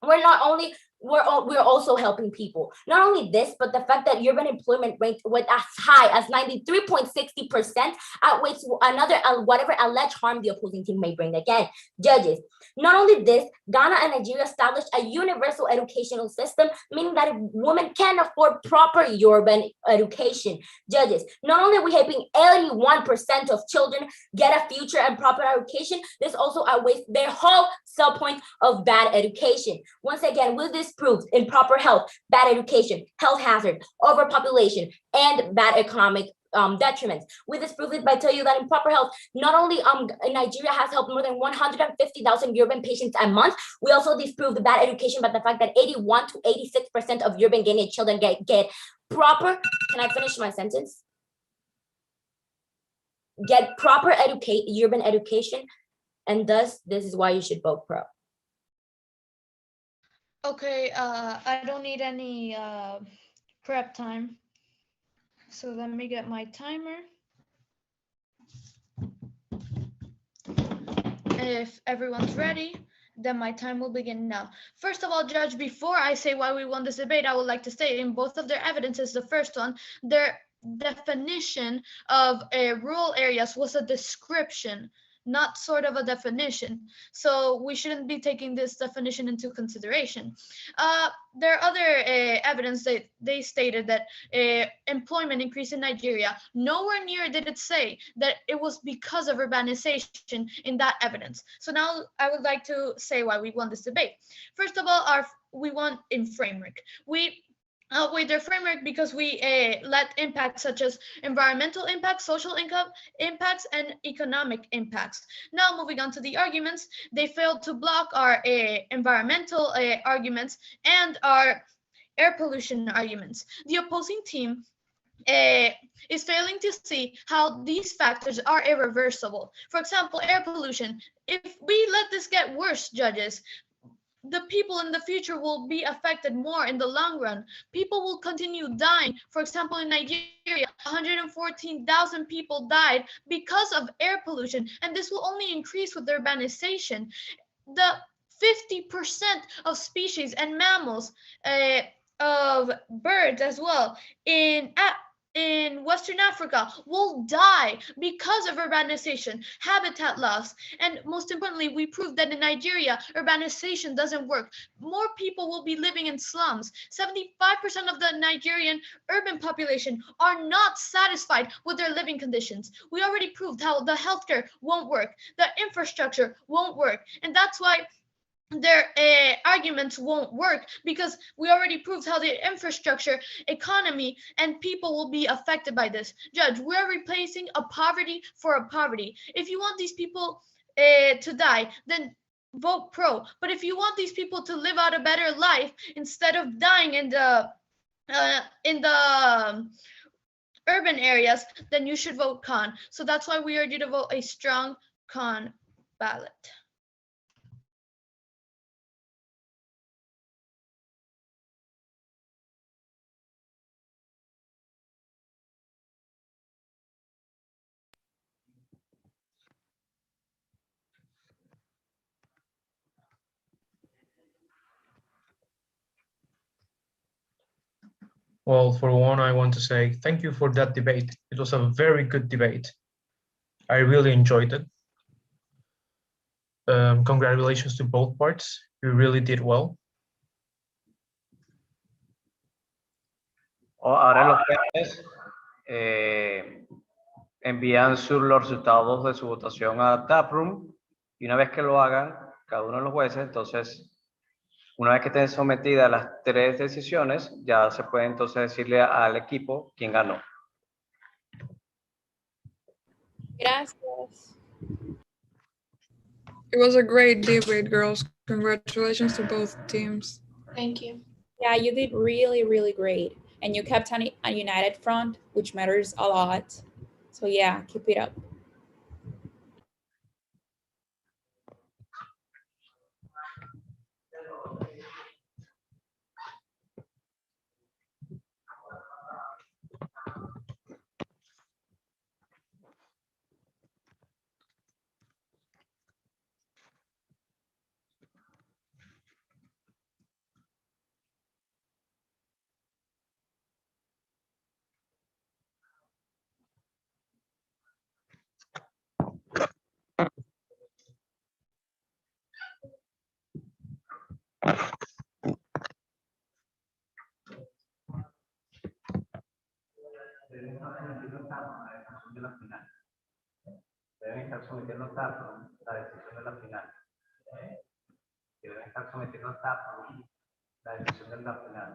we're also helping people. Not only this, but the fact that urban employment rate went as high as 93.60% outweighs whatever alleged harm the opposing team may bring. Again, judges, not only this, Ghana and Nigeria established a universal educational system, meaning that women can afford proper urban education. Judges, not only are we helping 81% of children get a future and proper education, this also outweighs their whole sell point of bad education. Once again, with this proves improper health, bad education, health hazard, overpopulation, and bad economic detriments. We disprove it by telling you that improper health, not only Nigeria has helped more than 150,000 urban patients a month, we also disprove the bad education by the fact that 81 to 86% of urban Ghanaian children get proper, can I finish my sentence? Get proper urban education, and thus this is why you should vote pro. Okay, I don't need any prep time. So let me get my timer. If everyone's ready, then my time will begin now. First of all, Judge, before I say why we won this debate, I would like to state in both of their evidences, the first one, their definition of rural areas was a description, not sort of a definition. So we shouldn't be taking this definition into consideration. There are other evidence that they stated that employment increased in Nigeria. Nowhere near did it say that it was because of urbanization in that evidence. So now I would like to say why we won this debate. First of all, we won in framework. We with their framework because we let impacts such as environmental impacts, social income impacts, and economic impacts. Now moving on to the arguments, they failed to block our environmental arguments and our air pollution arguments. The opposing team is failing to see how these factors are irreversible. For example, air pollution. If we let this get worse, judges, the people in the future will be affected more in the long run. People will continue dying. For example, in Nigeria, 114,000 people died because of air pollution, and this will only increase with urbanization. The 50% of species and mammals, of birds as well, in Western Africa will die because of urbanization, habitat loss, and most importantly, we proved that in Nigeria, urbanization doesn't work. More people will be living in slums. 75% of the Nigerian urban population are not satisfied with their living conditions. We already proved how the healthcare won't work, the infrastructure won't work, and that's why their arguments won't work, because we already proved how the infrastructure, economy, and people will be affected by this. Judge, we're replacing a poverty for a poverty. If you want these people to die, then vote pro. But if you want these people to live out a better life instead of dying in the urban areas, then you should vote con. So that's why we urge you to vote a strong con ballot. Well, for one, I want to say thank you for that debate. It was a very good debate. I really enjoyed it. Congratulations to both parts. You really did well. Ahora los jueces envían los resultados de su votación a Taproom, y una vez que lo hagan, cada uno de los jueces, entonces, una vez que estén sometidas las 3 decisiones, ya se puede entonces decirle al equipo quién ganó. Gracias. It was a great debate, girls. Congratulations to both teams. Thank you. Yeah, you did really, really great. And you kept on a united front, which matters a lot. So yeah, keep it up. Deben estar sometiendo a la decisión de la final. Deben estar sometiendo a la decisión de la final. Deben estar sometiendo a la decisión de la final.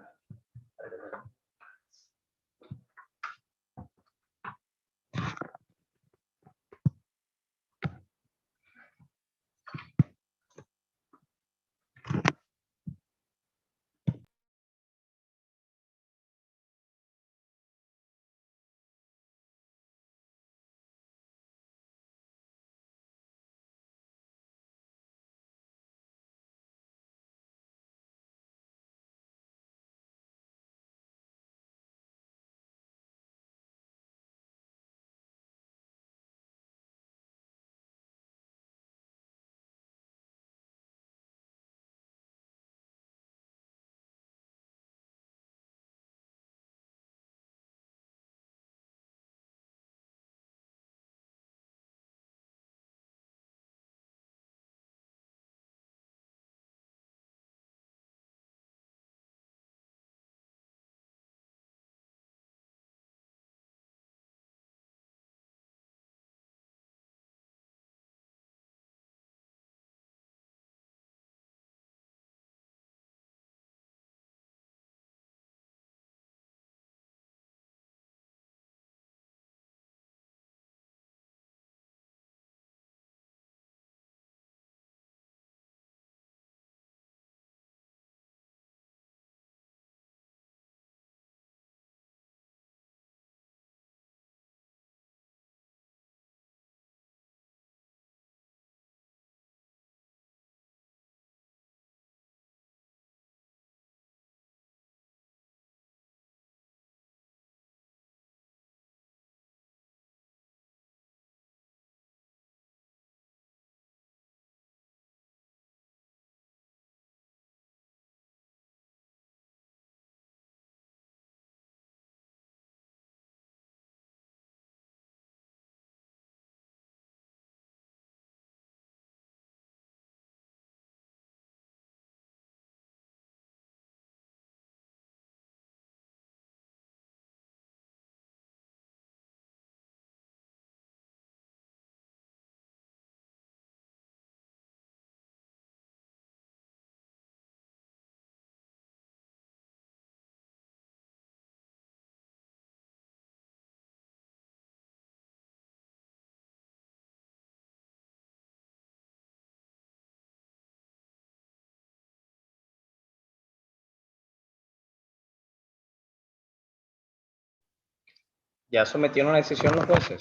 ¿Ya sometieron la decisión los jueces?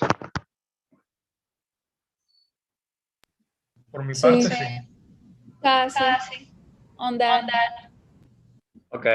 Por mi Sí. parte, sí. Casi. On that. Ok.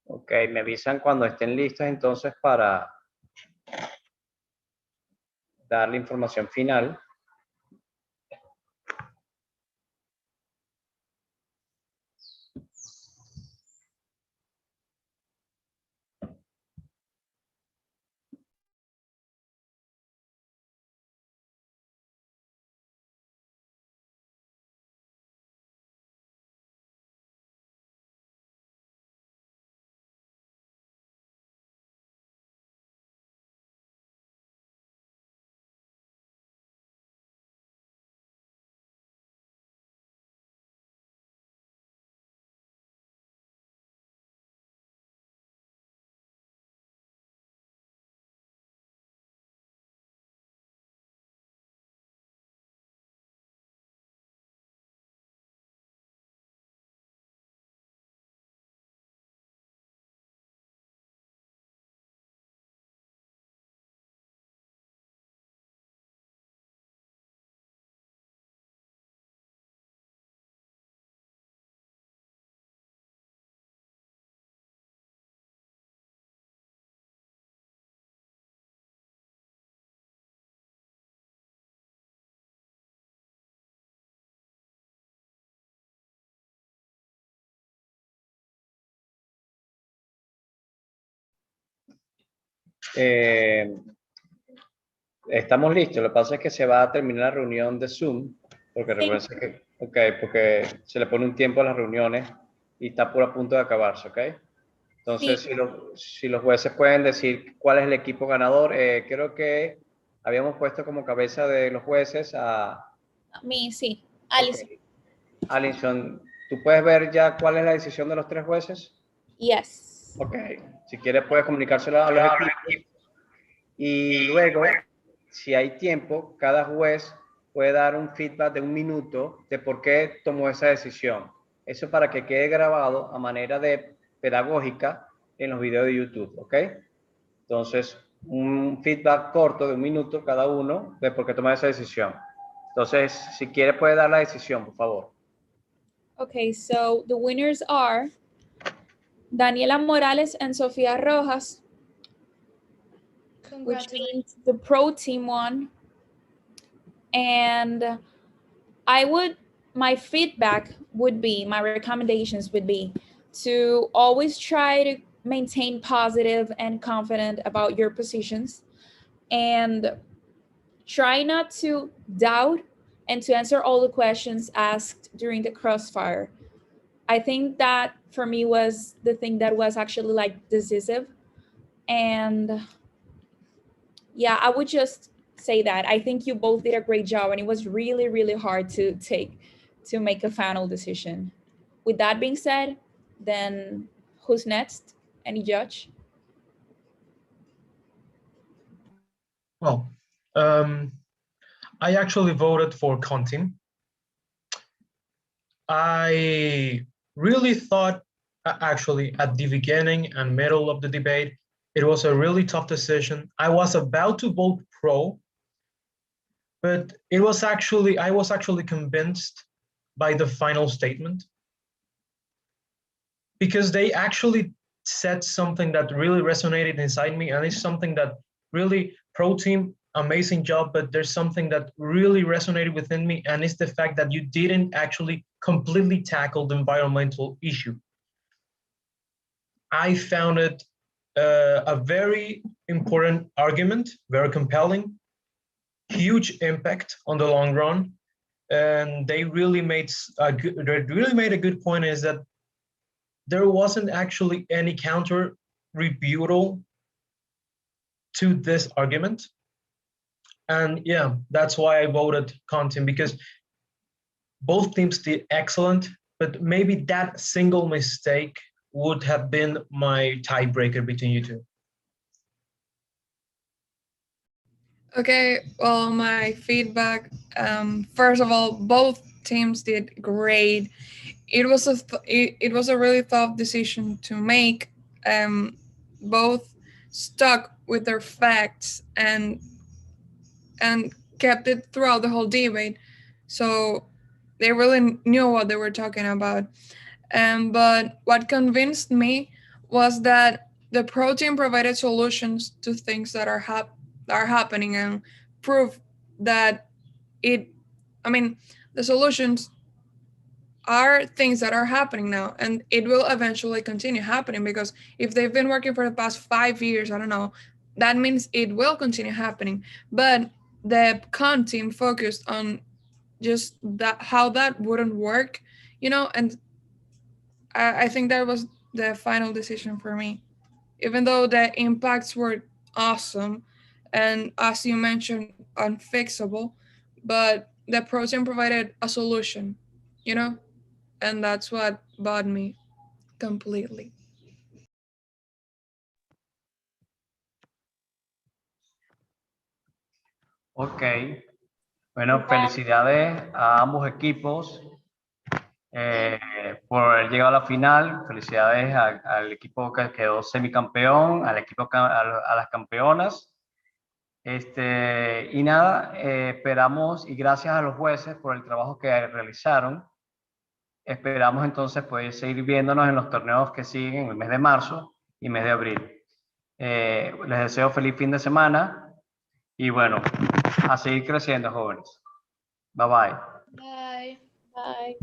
Ok, me avisan cuando estén listos entonces para dar la información final. Estamos listos. Lo que pasa es que se va a terminar la reunión de Zoom, porque recuerden que, porque se le pone un tiempo a las reuniones y está por a punto de acabarse, ¿ok? Entonces, Sí. si los jueces pueden decir cuál es el equipo ganador, creo que habíamos puesto como cabeza de los jueces a Me, sí. Alison. Okay. Alison, ¿tú puedes ver ya cuál es la decisión de los tres jueces? Yes. Ok, si quieres puedes comunicárselo a los equipos. Y luego, si hay tiempo, cada juez puede dar un feedback de 1 minuto de por qué tomó esa decisión. Eso para que quede grabado a manera de pedagógica en los videos de YouTube, ¿ok? Entonces, un feedback corto de 1 minuto cada uno de por qué tomó esa decisión. Entonces, si quiere puede dar la decisión, por favor. Okay, so the winners are Daniela Morales and Sofia Rojas, which means the pro team won. And I would my feedback would be, my recommendations would be to always try to maintain positive and confident about your positions, and try not to doubt and to answer all the questions asked during the crossfire. I think that for me was the thing that was actually like decisive. And yeah, I would just say that I think you both did a great job, and it was really, really hard to make a final decision. With that being said, then who's next? Any judge? Well, I actually voted for Contin. I really thought, actually, at the beginning and middle of the debate, it was a really tough decision. I was about to vote pro, but I was actually convinced by the final statement, because they actually said something that really resonated inside me, and it's something that really, pro team, amazing job, but there's something that really resonated within me, and it's the fact that you didn't actually completely tackle the environmental issue. I found it a very important argument, very compelling, huge impact on the long run, and they really made a good point, is that there wasn't actually any counter rebuttal to this argument. And yeah, that's why I voted Contin, because both teams did excellent, but maybe that single mistake would have been my tiebreaker between you two. Okay, well, my feedback. First of all, both teams did great. It was a really tough decision to make. Both stuck with their facts and kept it throughout the whole debate, so they really knew what they were talking about. But what convinced me was that the pro team provided solutions to things that are happening, and proof that the solutions are things that are happening now, and it will eventually continue happening, because if they've been working for the past 5 years, I don't know, that means it will continue happening. But the con team focused on just that, how that wouldn't work, and I think that was the final decision for me, even though the impacts were awesome and, as you mentioned, unfixable, but the pro team provided a solution, and that's what bought me completely. Ok, bueno, felicidades a ambos equipos por haber llegado a la final. Felicidades al equipo que quedó semicampeón, al equipo, a las campeonas. Y nada, esperamos, y gracias a los jueces por el trabajo que realizaron. Esperamos entonces pues seguir viéndonos en los torneos que siguen en el mes de marzo y mes de abril. Les deseo feliz fin de semana. Y bueno, a seguir creciendo, jóvenes. Bye bye. Bye. Bye.